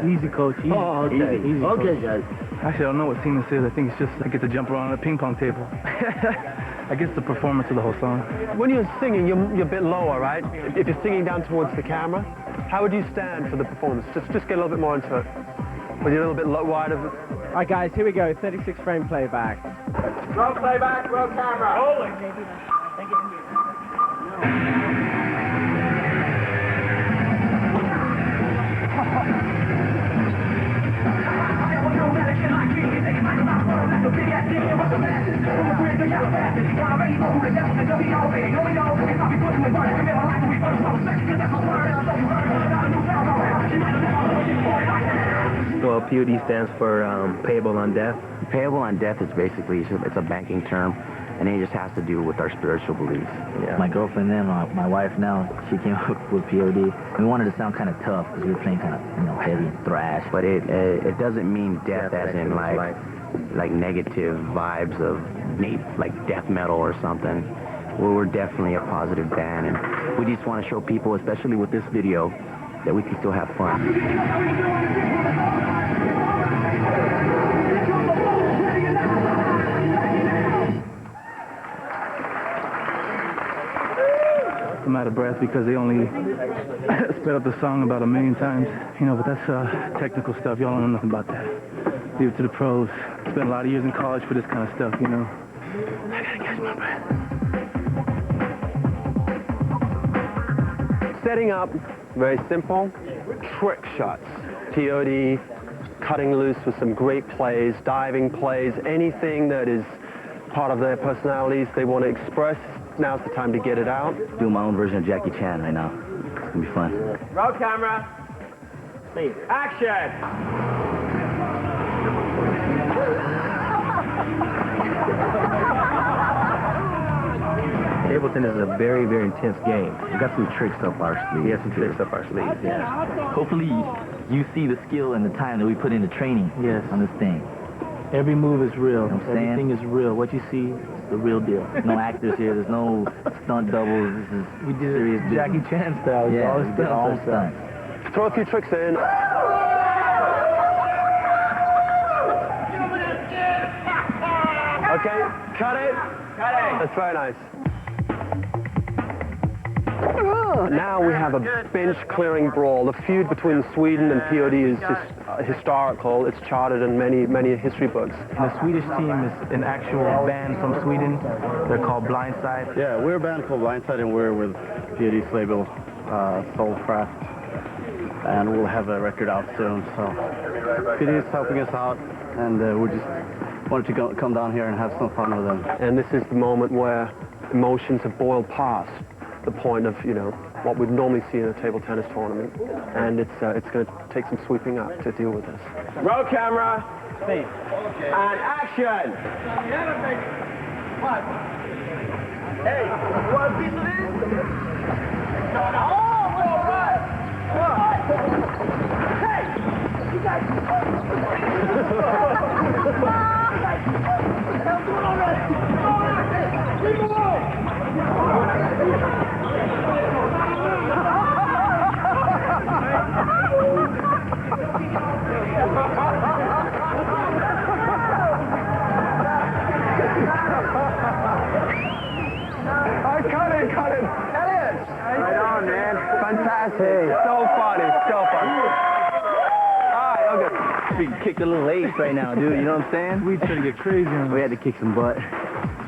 B: Easy, coach. Easy.
L: Oh, okay.
B: Easy,
L: okay,
B: coach.
L: guys.
B: Actually, I don't know what scene this is. I think it's just I get to jump around on a ping pong table. I guess the performance of the whole song.
K: When you're singing, you're a bit lower, right? If you're singing down towards the camera, how would you stand for the performance? Just get a little bit more into it. With you a little bit wide of it.
M: All right, guys, here we go. 36 frame playback.
G: Roll playback, roll camera. Rolling. Thank you.
O: Well, p.o.d. stands for payable on death.
C: Payable on death is basically, it's a banking term, and it just has to do with our spiritual beliefs.
O: Yeah. My girlfriend then, my wife now, she came up with p.o.d. We wanted to sound kind of tough because we were playing kind of, heavy and thrash.
C: But it doesn't mean death as in like negative vibes of like death metal or something. We're definitely a positive band, and we just want to show people, especially with this video, that we can still have fun.
B: I'm out of breath because they only sped up the song about 1 million times. But that's technical stuff. Y'all don't know nothing about that. Leave it to the pros. Spent a lot of years in college for this kind of stuff, I gotta catch my breath.
K: Setting up, very simple, trick shots. p.o.d. cutting loose with some great plays, diving plays, anything that is part of their personalities they want to express. Now's the time to get it out.
O: Doing my own version of Jackie Chan right now. It's going to be fun.
G: Roll camera. Speed. Action.
O: Ableton is a very, very intense game. We got some tricks up our sleeves. We have some tricks up our sleeves, yeah. Hopefully you see the skill and the time that we put into training on this thing.
B: Every move is real.
O: Everything
B: is real. What you see is the real deal.
O: No actors here. There's no stunt doubles. This is
B: We did
O: serious
B: it Jackie Chan style.
O: Yeah, we did all stunts.
K: Throw a few tricks in. Okay, cut it.
G: Cut it.
K: That's very nice. Now we have a bench-clearing brawl. The feud between Sweden and p.o.d. is historical. It's charted in many, many history books.
B: The Swedish team is an actual band from Sweden. They're called Blindside.
P: Yeah, we're a band called Blindside, and we're with p.o.d.'s label, Soulcraft. And we'll have a record out soon, so p.o.d. is helping us out, and we just wanted to come down here and have some fun with them.
K: And this is the moment where emotions have boiled past the point of, what we'd normally see in a table tennis tournament. And it's going to take some sweeping up to deal with this.
G: Roll camera. Speed. And action. Hey, you want a piece of this? Oh, all right. Hey, you guys. Keep along.
K: Cut it. Elliot! Right on, man. Fantastic. So funny. All right, okay.
O: We kicked a little ace right now, dude. You know what I'm saying?
B: We trying to get crazy on us.
O: We had to kick some butt.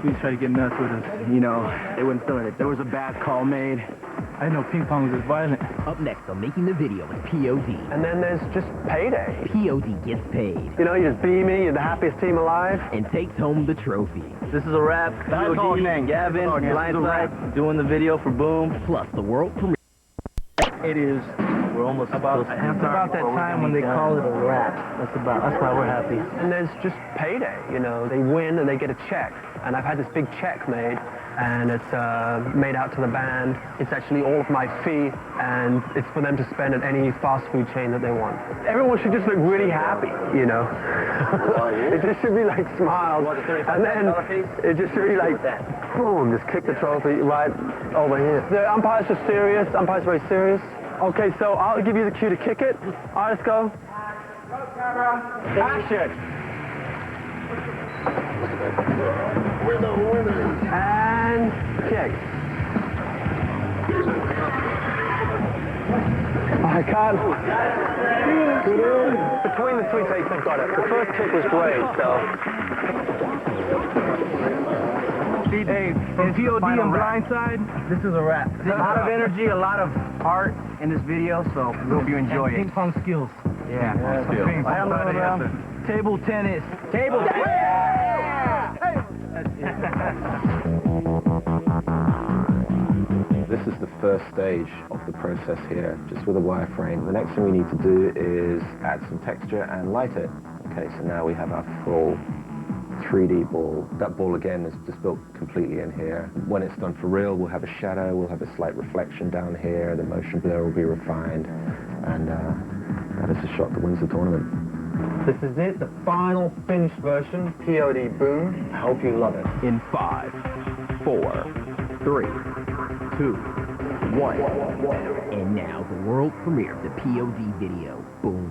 B: We tried to get nuts with us.
O: They wouldn't start it. There was a bad call made.
B: I didn't know ping pong was this violent.
N: Up next on Making the Video with p.o.d.
K: And then there's just payday.
N: p.o.d. gets paid.
K: You just beaming, you're the happiest team alive.
N: And takes home the trophy.
O: This is a wrap. p.o.d, Gavin, Blindside, doing the video for Boom.
N: Plus the world premiere.
O: It is. We're almost
B: about that time when they call it a wrap. That's why we're happy.
K: And there's just payday, They win and they get a check. And I've had this big check made and it's made out to the band. It's actually all of my fee, and it's for them to spend at any fast food chain that they want. Everyone should just look really happy, you know? It just should be like smiles, and then it just should be like, boom, just kick the trophy right over here. The umpires are serious, umpire's very serious. Okay, so I'll give you the cue to kick it. All right, let's go. Action!
L: We're the winners.
K: And kick. All right, cut. Between the three takes, I've got it. The first kick was great, so.
N: Hey, from P.o.d. and Blindside, this is a wrap. A lot of energy, a lot of art in this video, so we hope you enjoy it. Ping pong skills. Yeah, ping pong. Table tennis. Table tennis.
Q: This is the first stage of the process here, just with a wireframe. The next thing we need to do is add some texture and light it. Okay, so now we have our full 3D ball. That ball again is just built completely in here. When it's done for real, we'll have a shadow, we'll have a slight reflection down here, the motion blur will be refined, and that is the shot that wins the tournament.
N: This is it, the final finished version, P.o.d. Boom. I hope you love it. In 5, 4, 3, 2, 1.
R: And now the world premiere of the P.o.d. video, Boom.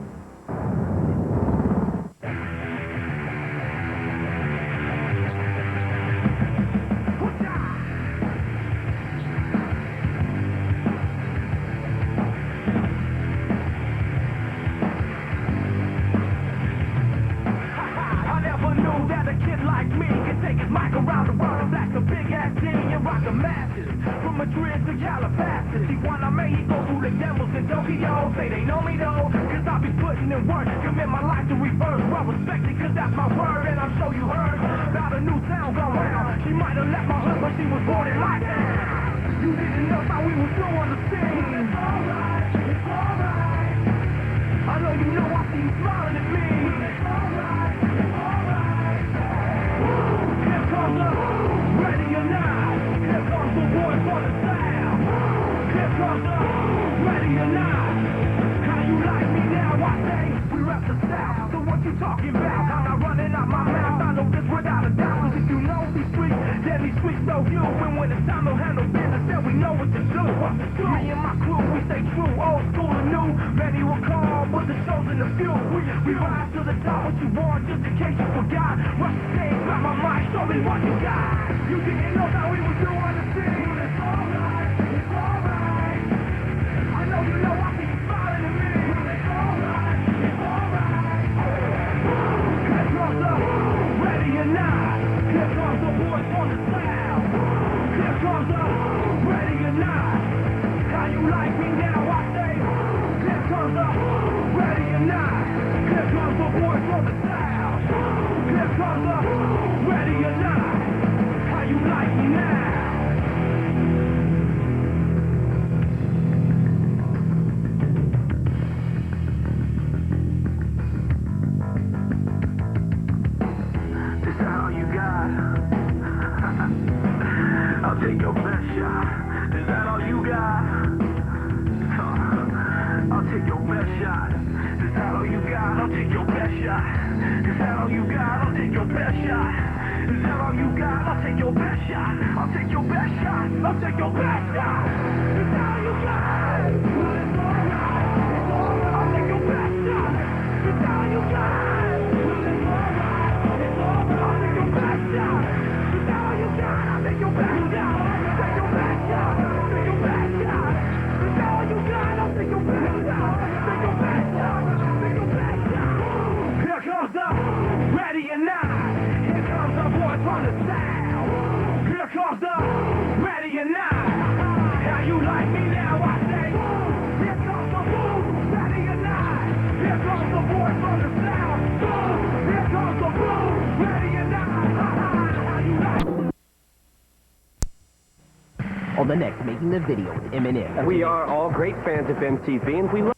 R: On the next Making the Video with Eminem.
M: We are all great fans of MTV, and we love...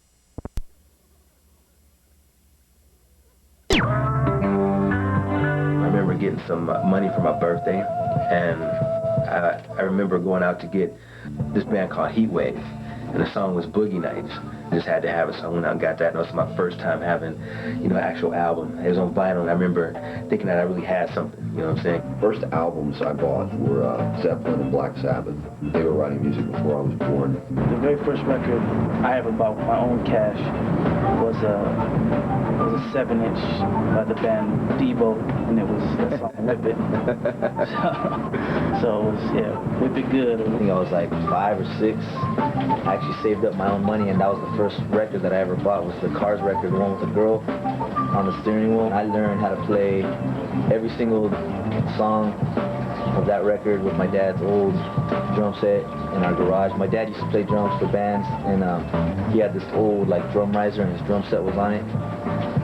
O: I remember getting some money for my birthday, and
Q: I remember going out to get this band called Heatwave, and the song was Boogie Nights. I just had to have it, so I went out and got that, and that was my first time having, you know, an actual album. It was on vinyl, and I remember thinking that I really had something, you know what I'm saying?
S: First albums I bought were Zeppelin and Black Sabbath. They were writing music before I was born.
B: The very first record I ever bought with my own cash was a 7-inch by the band Devo, and it was the song Whip It. So it was, yeah, Whip It Good.
O: I think I was like 5 or 6. I actually saved up my own money, and that was the first record that I ever bought, was the Cars record, the one with the girl on the steering wheel. I learned how to play every single song of that record with my dad's old drum set in our garage. My dad used to play drums for bands, and he had this old like drum riser, and his drum set was on it.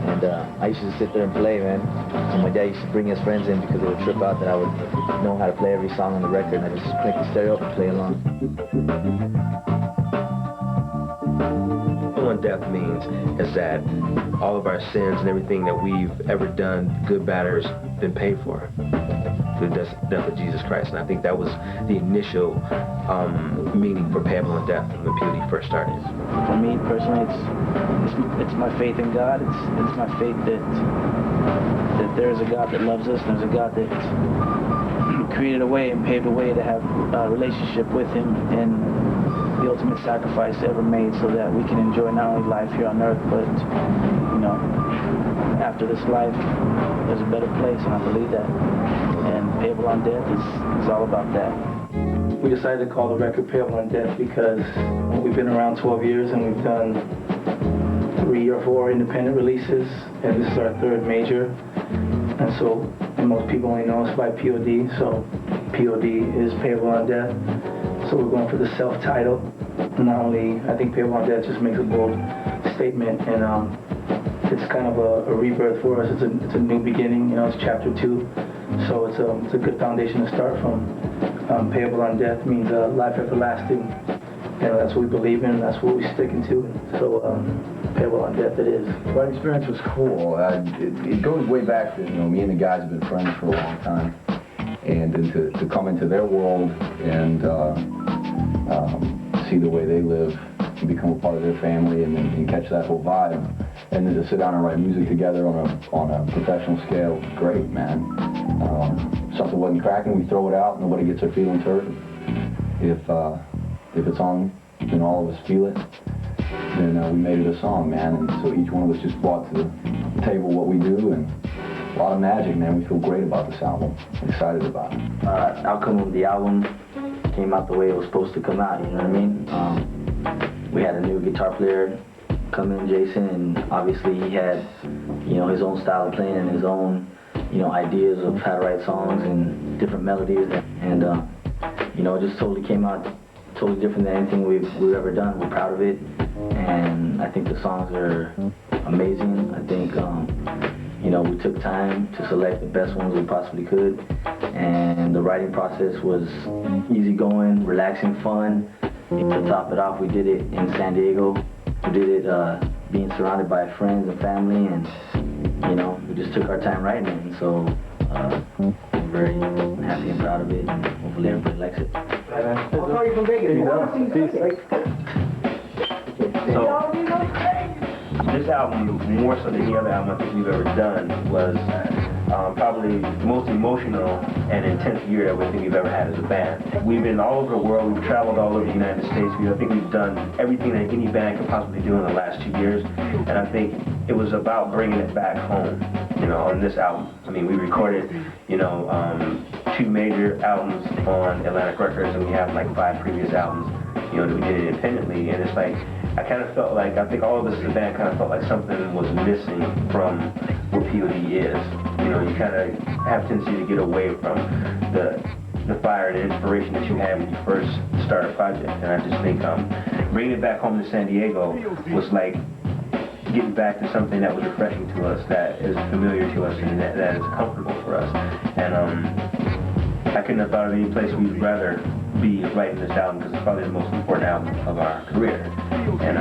O: And I used to sit there and play, man. And my dad used to bring his friends in because it would trip out that I would know how to play every song on the record, and I just click the stereo up and play along.
Q: What death means is that all of our sins and everything that we've ever done, good, bad, has been paid for through the death of Jesus Christ. And I think that was the initial meaning for Payable in Death when the P.o.d. first started.
B: For me personally, it's my faith in God. It's my faith that there is a God that loves us, and there's a God that created a way and paved a way to have a relationship with Him, and the ultimate sacrifice ever made so that we can enjoy not only life here on earth, but, you know, after this life, there's a better place, and I believe that. And Payable on Death is all about that. We decided to call the record Payable on Death because we've been around 12 years, and we've done 3 or 4 independent releases, and this is our 3rd major. And so, and most people only know us by P.o.d., so P.o.d. is Payable on Death. So we're going for the self-title. Not only, I think Payable on Death just makes a bold statement, and it's kind of a rebirth for us. It's a new beginning, you know, it's chapter 2. So it's a good foundation to start from. Payable on Death means life everlasting. You know, that's what we believe in, that's what we're sticking to. So Payable on Death it is.
T: Well, the experience was cool. It goes way back to, you know, me and the guys have been friends for a long time. And then to come into their world and see the way they live and become a part of their family, and catch that whole vibe, and then to sit down and write music together on a professional scale, great, man. Something wasn't cracking, we throw it out, nobody gets their feelings hurt. If it's on, then all of us feel it, then we made it a song, man. And so each one of us just brought to the table what we do, and a lot of magic, man. We feel great about this album. Excited about it.
O: Outcome of the album came out the way it was supposed to come out, you know what I mean? We had a new guitar player come in, Jason, and obviously he had, you know, his own style of playing and his own, you know, ideas of how to write songs and different melodies, and you know, it just totally came out totally different than anything we've ever done. We're proud of it, and I think the songs are amazing. I think you know, we took time to select the best ones we possibly could, and the writing process was easygoing, relaxing, fun. To top it off, we did it in San Diego. We did it being surrounded by friends and family, and you know, we just took our time writing it, and so we're very happy and proud of it, and hopefully everybody likes it.
E: I'll call you from Vegas.
Q: So, this album, more so than any other album I think we've ever done, was probably the most emotional and intense year that I think we've ever had as a band. We've been all over the world, we've traveled all over the United States. I think we've done everything that any band could possibly do in the last 2 years, and I think it was about bringing it back home, you know, on this album. I mean, we recorded, you know, 2 major albums on Atlantic Records, and we have like 5 previous albums, you know, that we did independently, and it's like, I kind of felt like, I think all of us as a band kind of felt like something was missing from what P.o.d. is. You know, you kind of have a tendency to get away from the fire and the inspiration that you had when you first start a project. And I just think bringing it back home to San Diego was like getting back to something that was refreshing to us, that is familiar to us, and that is comfortable for us. And I couldn't have thought of any place we'd rather be writing this album, because it's probably the most important album of our career. And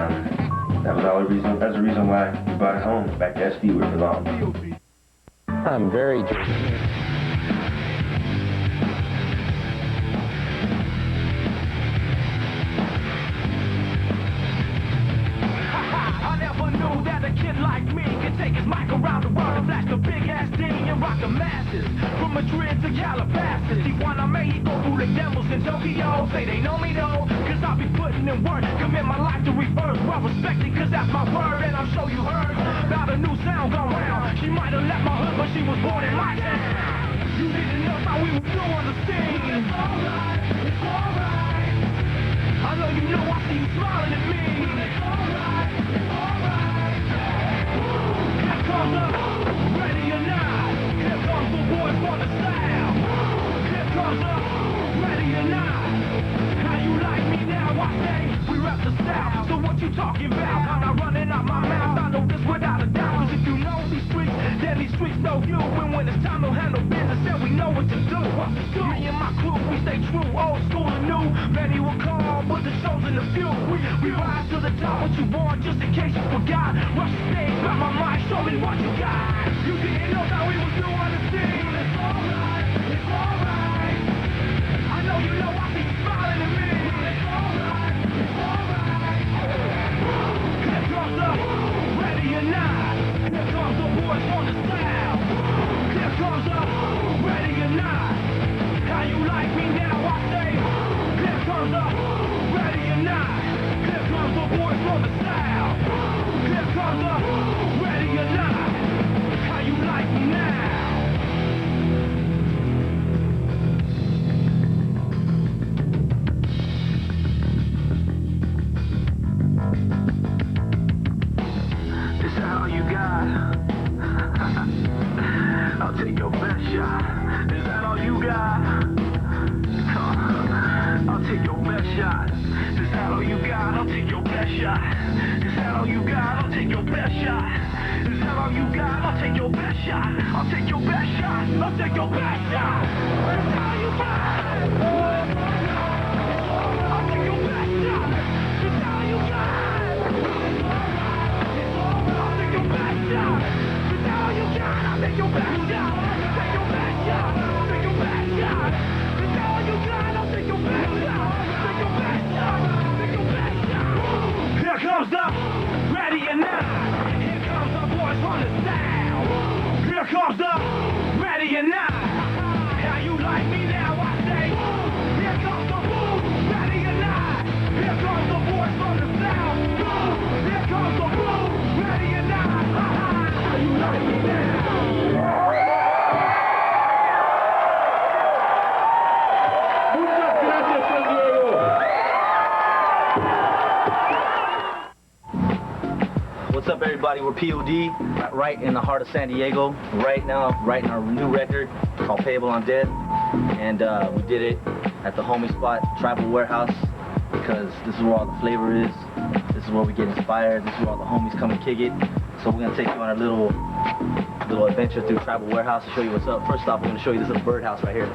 Q: that was all the reason. That's the reason why we brought it home, back to SD where it belongs. I'm very
G: flash the big ass D and rock the masses. From Madrid to Calabasas, Tijuana, Mexico, ruling devils in Tokyo. Say they know me though, cause I be putting in work. Commit my life to reverse, well respected, cause that's my word. And I'm sure you heard about a new sound gone round. She might have left my hood, but she was born in my town. You didn't know how we were doing on the scene. It's alright, it's alright. I know you know I see you smiling at me. It's alright, it's alright. Here comes the ready or not. Here comes the boys from the south. Here comes the ready or not. How you like me now? I say we rep the south. So what you talking about? I'm not running out my mouth. I know this without a doubt. Cause if you know these streets, then these streets know you. And when it's time to handle business, then we know what to do. Me and my crew, we stay true, old school and new. Many will call, but the chosen a few. We rise to the top, what you want, just in case you forgot. Rush the stage, grab my mic, show me what you got. You didn't know how we was doing on the scene. It's alright, it's alright. I know you know I see you smiling at me. It's alright, it's alright. Here comes the ready or not. Here comes the boys from the south. Here comes the ready or not. How you like me now? I say, here comes the ready or not. Here comes the boys from the south. Here comes the ready or not. How you like me now? Is that all you got? I'll take your best shot. Is that all you got? I'll take your best shot. Is that all you got? I'll take your best shot. Is that all you got? I'll take your best shot. Is that all you got? I'll take your best shot. I'll take your best shot. I'll take your best shot. Is that all you got? I'll take your best shot. Is that all you got? I'll take your best shot. Is that all you got? I'll take your best shot. Take your best shot. Take your best shot. Is that all you got? I'll take your best shot. Take your best shot. Take your best shot. Here comes the ready or not. Here comes the boys from the south. Here comes the ready or not. How you like me now? I say. Here comes the ready or not. Here comes the boys from the south. Here comes the ready or not. How you like me now?
O: What's up, everybody? We're p.o.d, right in the heart of San Diego, right now, writing our new record called Payable on Dead. And we did it at the homie spot, Tribal Warehouse, because this is where all the flavor is. This is where we get inspired. This is where all the homies come and kick it. So we're gonna take you on a little adventure through Tribal Warehouse to show you what's up. First off, we're gonna show you this little birdhouse right here.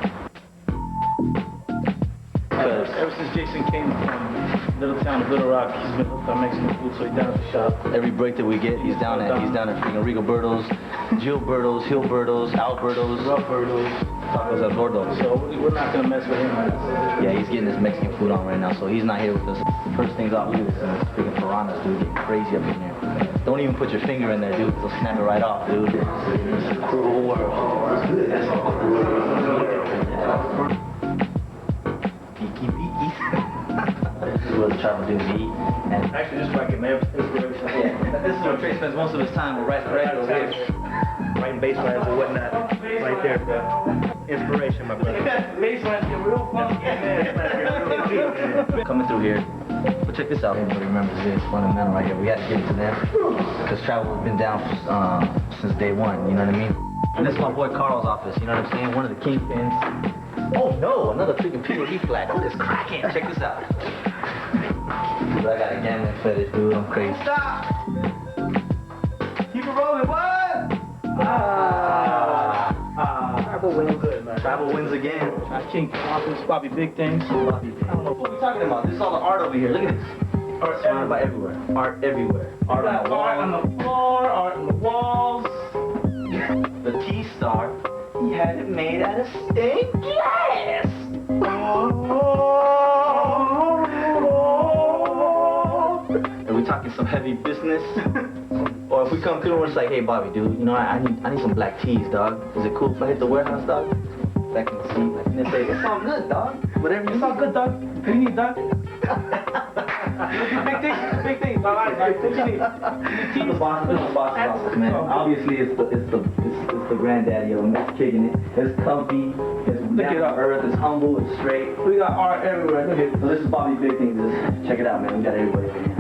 B: Ever since Jason came from little town of Little Rock, he's been hooked on Mexican food, so he's down at the shop.
O: Every break that we get, he's down at freaking Rigoberto's, Gilberto's, Hilberto's, Alberto's,
B: Roberto's,
O: Tacos El Gordo.
B: So we're not gonna mess with him.
O: Yeah, he's getting his Mexican food on right now, so he's not here with us. First things off, look at this freaking piranhas, dude, getting crazy up in here. Don't even put your finger in there, dude, they'll snap it right off, dude. It's a cruel world. This is what the tribal dudes eat. And
B: actually, just like my inspiration.
O: Yeah, this is where Trey spends most of his time, right over here.
N: Writing bass lines and whatnot. Right there, bro. Inspiration, my brother.
B: Bass lines get real funky, man.
O: Coming through here. But check this out. Everybody remembers this fundamental right here. We got to give it to them. Because travel has been down since day one, you know what I mean? And this is my boy Carl's office, you know what I'm saying? One of the kingpins. Oh no, another freaking p.o.d flag. Look at this cracking. Check this out. Dude, I got a gambling fetish, dude. I'm crazy.
B: Stop! Keep it rolling, what? Tribal wins good, man.
O: Tribal wins again.
B: King Poppins, Bobby Big Things.
O: I don't know what we're talking about. This is all the art over here. Look at this. Art surrounded by everywhere. Art everywhere. Art on the wall.
B: Art on the floor, art on the walls.
O: The T-Star, he had it made out of stained glass. we talking some heavy business? Or if we come through and we're just like, hey Bobby, dude, you know, I need some black teas, dog. Is it cool if I hit the warehouse, dog? Back in the seat, like, and they say, it's all good, dog. Whatever, it's all good, dog. What do you need, dog? Big things, dog. What you need? The boss, man. Obviously, it's the granddaddy of them. It's kicking it. It's comfy. It's down to earth. It's humble. It's straight. We got art everywhere. Look at, so this is Bobby Big Things. Check it out, man. We got everybody over here.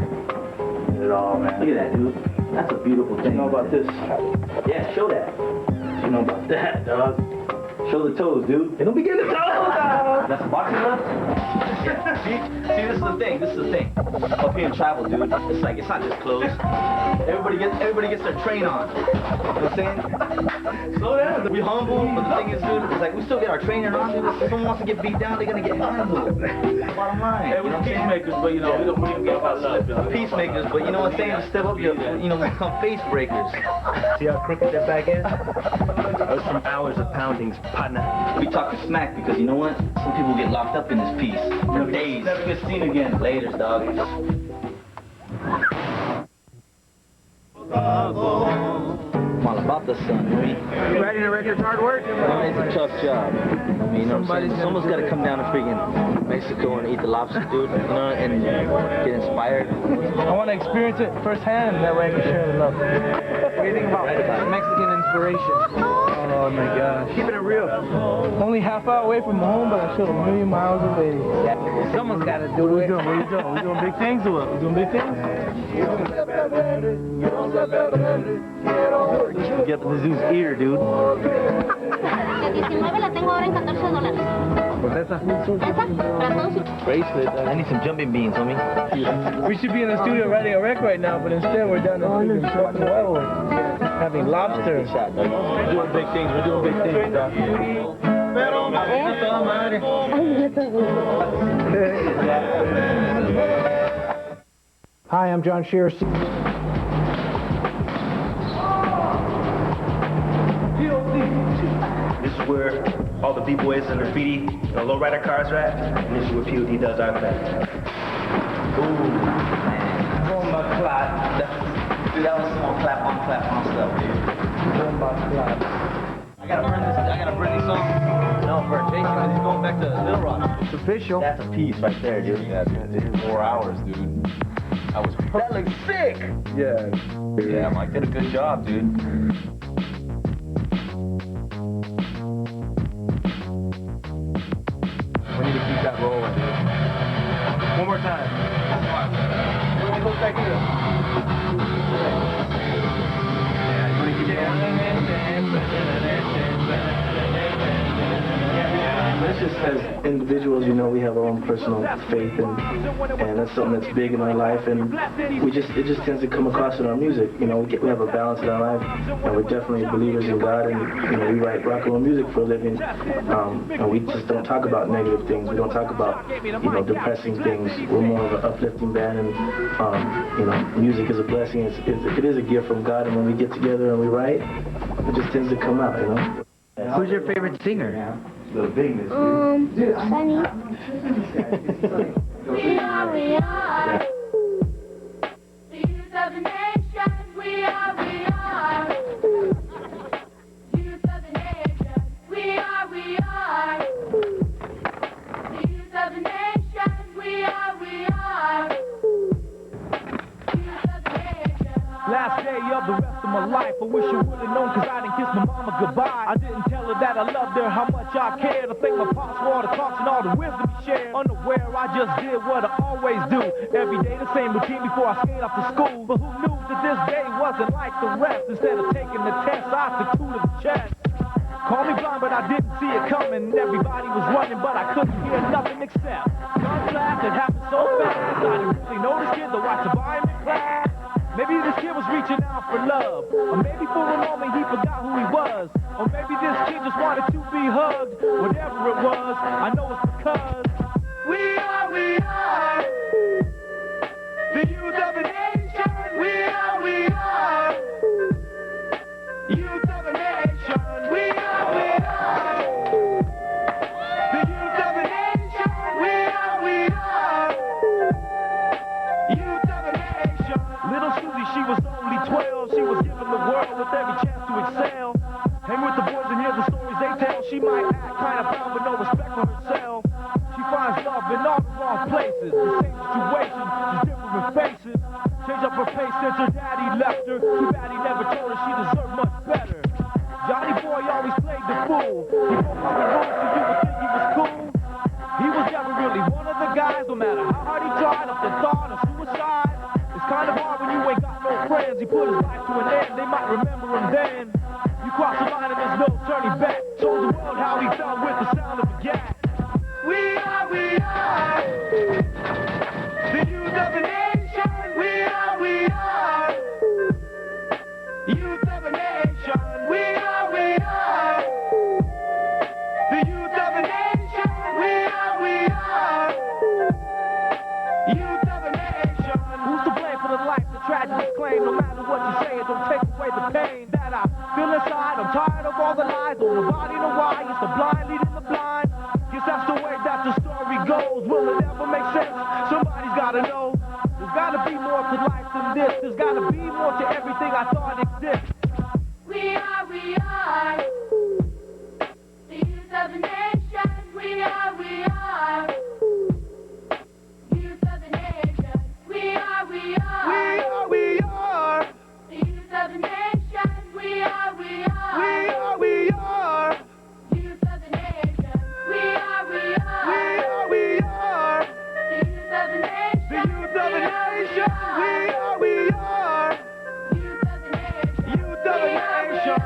O: Look at it all, man. Look at that, dude. That's a beautiful thing. You know about this? Yeah, show that. You know about that, dog. Show the toes, dude. They don't be getting the toes out. That's boxing glove? Yeah. See, this is the thing. Up here in travel, dude, it's like, it's not just clothes. Everybody gets their train on. You know what I'm saying? Slow down. We humble, but the thing is, dude, it's like we still get our training on, dude. If someone wants to get beat down, they're gonna get handled. Bottom line.
I: Hey, we're peacemakers, but you know, we don't get about love.
O: Peacemakers, but you know what I'm saying? Step up your, you know, become face breakers.
N: See how crooked that back is? That was some hours of poundings, partner.
O: We talking smack because you know what? Some people get locked up in this piece for days.
N: Never get seen again.
O: Laters, dog. I'm all about the sun, homie.
N: You ready to record hard work?
O: It's a tough job. I mean, you know what I'm saying? Someone's got to come down to freaking Mexico and eat the lobster, dude, you know, and get inspired.
N: I want to experience it firsthand, that way I can share the love. What do you think about Mexican inspiration? Oh my gosh. Keeping it real. Only half hour away from home, but I feel a million miles away. Someone's got to do it. What are you doing? We're doing big things or what? We're doing big things? Get the Zoo's ear, dude. Bracelet.
O: I need some jumping beans, homie.
N: We should be in the studio writing a record right now, but instead we're down in fucking well having lobster. We're doing big things. We're doing big things, dog.
H: Hi, I'm John Shearer.
N: This is where all the b-boys and graffiti, the lowrider cars are at, and this is where p.o.d. does our thing.
O: Ooh, man. Oh my God. Dude, that was some clap on stuff, dude. Oh my God. I gotta burn these songs. No, for Jason, because he's going back to Little Rock.
N: It's official.
O: That's a piece right there, dude.
Q: Yeah, dude, it took 4 hours, dude. That was perfect.
O: That looks sick.
Q: Yeah. Yeah, Mike did a good job, dude.
N: We need to keep that rolling, dude. One more time. It goes back here. Yeah, you want to keep it It's just as individuals, you know, we have our own personal faith, and that's something that's big in our life, and it just tends to come across in our music. You know, we have a balance in our life, and we're definitely believers in God, and you know, we write rock and roll music for a living, and we just don't talk about negative things. We don't talk about, you know, depressing things. We're more of an uplifting band, and you know, music is a blessing. It is a gift from God, and when we get together and we write, it just tends to come out, you know. Who's your favorite singer?
T: The bigness,
E: Sunny.
G: We are the youth of the nation. We are youth of the nation. We are the youth of the nation. We are youth of the nation.
E: Last day of the rest of my life, I wish I would've known, cause I didn't kiss my mama goodbye. I didn't tell her that I loved her, how much I cared. I thank my pops for all the talks and all the wisdom he shared. Unaware, I just did what I always do. Every day the same routine before I skate off to school. But who knew that this day wasn't like the rest? Instead of taking the test, I took 2 to the chest. Call me blind, but I didn't see it coming. Everybody was running, but I couldn't hear nothing except gunfire that happened so fast. I didn't really know this kid, though I survived in class. Maybe this kid was reaching out for love, or maybe for a moment he forgot who he was, or maybe this kid just wanted to be hugged. Whatever it was, I know it's because we are the youth of the nation. We are youth of the nation. We are the youth of the nation. We are youth of the nation.
G: in the world with every chance to excel. Hang with the boys and hear the stories they tell. She might act kind of proud but no respect for herself. She finds love in all the wrong places. The same situation, just different faces. Change up her pace since her daddy left her. Too bad he never told her she deserved much better. Johnny boy always played the fool. He broke all the rules so you would think he was cool. He was never really one of the guys. No matter how hard he tried, up the thought of suicide. It's kind of hard when you ain't got no friends. He put his life to an end. They might remember him then. You cross the line and there's no turning back. Told the world how he felt with the sound of a gat. We are the youth of the nation. We are youth of the nation. We are the youth of the nation. We are youth of the nation. Who's to blame for the life the tragedies claim? No matter what you say, it don't take away the pain that I feel inside. I'm tired of all the lies. Don't nobody know why. It's the blind leading the blind. Guess that's the way that the story goes. Will it ever make sense? Somebody's gotta know. There's gotta be more to life than this. There's gotta be more to everything I thought exists.
E: We are the youth of the nation. We are youth of the nation. We are the youth of the nation. We are youth of the nation. We are the youth of the nation.
G: The youth of the nation. We are
E: Youth of the nation.
G: youth of the nation.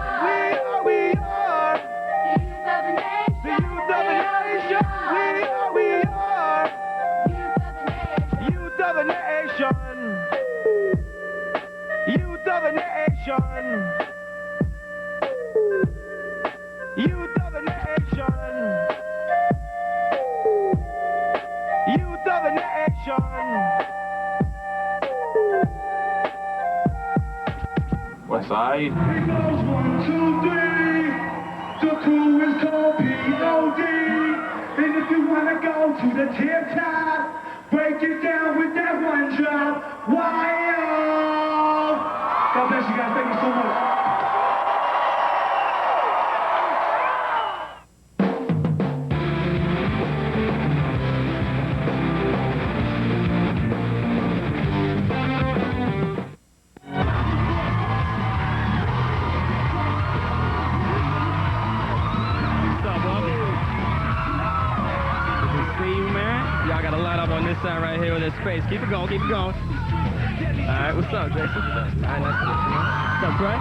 G: We are
E: Youth of the nation.
G: the youth of the nation. We are
E: Youth of the nation.
G: youth of the nation. Youth of the nation. Youth of the nation. Youth of the nation.
I: West Side.
E: It goes 1, 2, 3. The crew is called p.o.d. And if you wanna go to the tip top, break it down with that one drop. Why? God bless you guys. Thank you so much.
N: Y'all got a line up on this side right here with this space. Keep it going, keep it going. All right, what's up, Jason? All right, nice to meet you. What's up, Trey?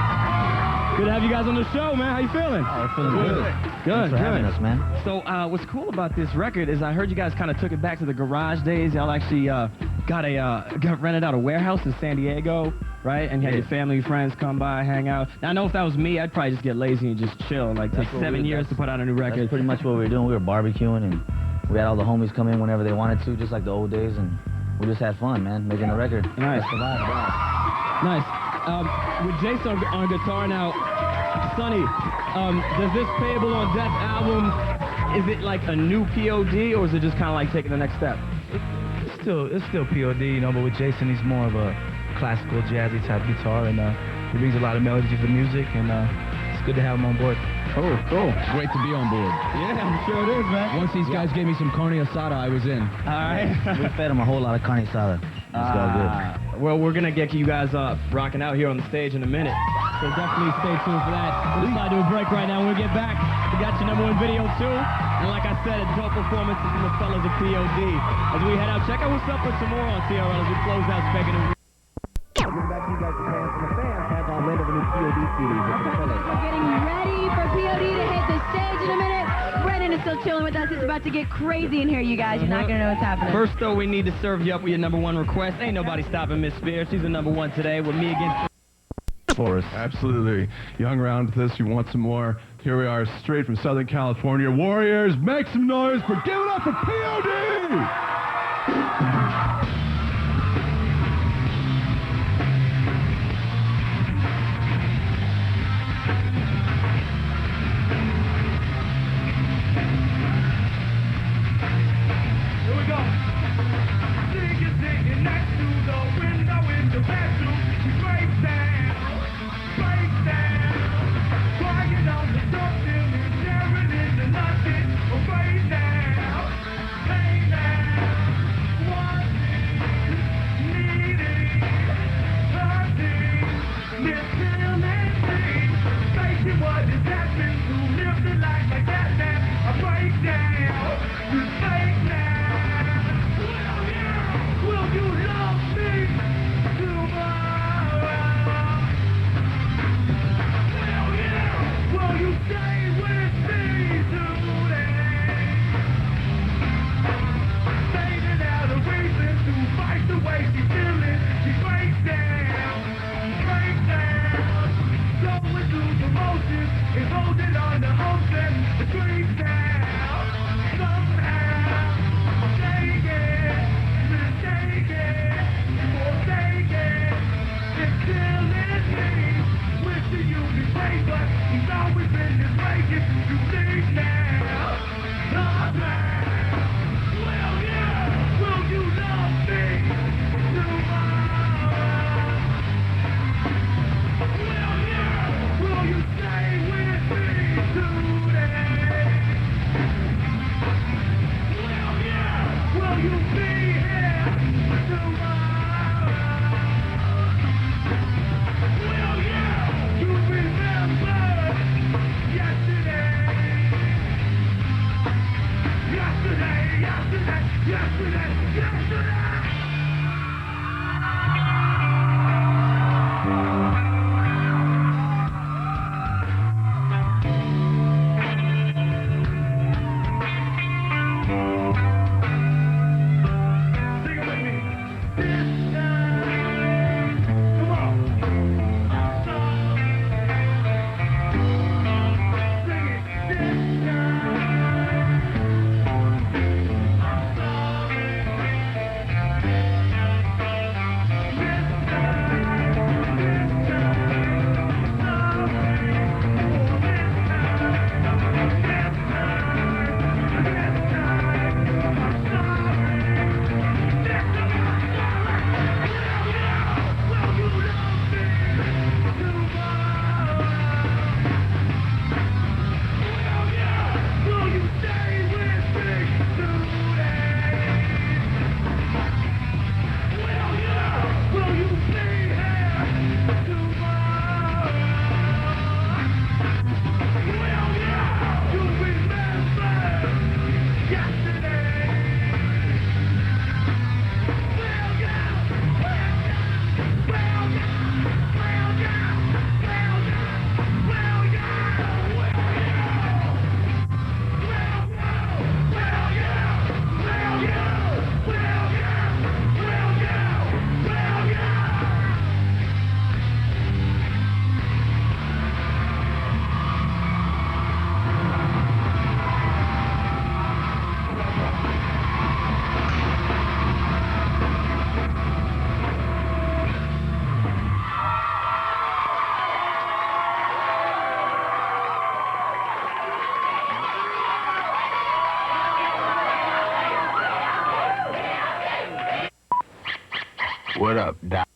N: Good to have you guys on the show, man. How you feeling?
D: Oh, feeling good.
N: Good,
D: Thanks for having us, man.
N: So, what's cool about this record is I heard you guys kind of took it back to the garage days. Y'all actually got rented out a warehouse in San Diego, right? And you had your family, friends come by, hang out. Now, I know if that was me, I'd probably just get lazy and just chill. Like, take 7 years to put out a new record.
D: That's pretty much what we were doing. We were barbecuing, and we had all the homies come in whenever they wanted to, just like the old days, and we just had fun, man, making a record.
N: Nice.
D: That's the vibe.
N: Nice. With Jason on guitar now, Sonny, does this Payable on Death album, is it like a new P.o.d. or is it just kind of like taking the next step?
B: It's still P.o.d., you know, but with Jason, he's more of a classical, jazzy type guitar, and he brings a lot of melody to the music, and it's good to have him on board.
N: Oh, cool.
U: Great to be on board.
N: Yeah, I'm sure it is, man.
U: Once these guys gave me some carne asada, I was in.
N: All right.
D: We fed him a whole lot of carne asada. It's all good.
N: Well, we're going to get you guys rocking out here on the stage in a minute. So definitely stay tuned for that. We'll slide to a break right now. When we get back, we got your #1 video, too. And like I said, a dope performance from the fellas of P.o.d. As we head out, check out what's up for some more on TRL as we close out Speaking of...
H: Getting back to you guys, the fans, and the fans have a land of a new P.o.d. CD.
V: We're getting ready for P.o.d. to hit the stage in a minute. Brennan is still chilling with us. It's about to get crazy in here, you guys. You're not going to know what's happening.
N: First, though, we need to serve you up with your #1 request. Ain't nobody stopping Miss Spears. She's the #1 today with Me Against...
W: For us. Absolutely. You hung around with us. You want some more. Here we are, straight from Southern California. Warriors, make some noise for Give It Up for P.o.d.
E: Next to the window in the bedroom, she breaks down.
A: What up, Doc?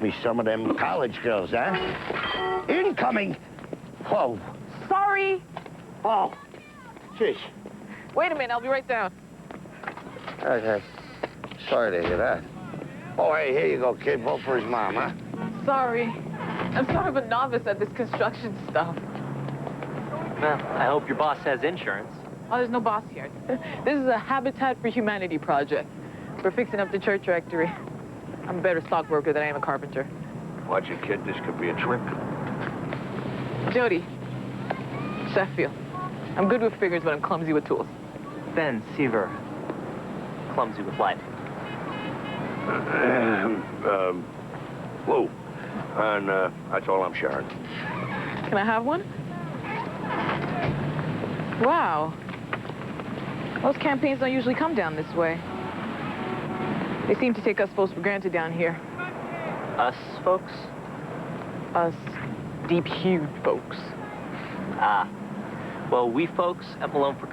F: Me some of them college girls, huh? Incoming! Whoa.
J: Sorry.
F: Oh. Jeez.
J: Wait a minute, I'll be right down.
F: Okay. Sorry to hear that. Oh, hey, here you go, kid. Vote for his mom, huh?
J: Sorry. I'm sort of a novice at this construction stuff.
X: Well, I hope your boss has insurance.
J: Oh, there's no boss here. This is a Habitat for Humanity project. We're fixing up the church rectory. I'm a better stockbroker than I am a carpenter.
F: Watch it, kid. This could be a trick.
J: Jody. Sheffield. I'm good with figures, but I'm clumsy with tools.
X: Ben Seaver. Clumsy with life.
F: Lou. And that's all I'm sharing.
J: Can I have one? Wow. Most campaigns don't usually come down this way. They seem to take us folks for granted down here.
X: Us folks?
J: Us deep-hued folks.
X: Ah. Well, we folks at Malone for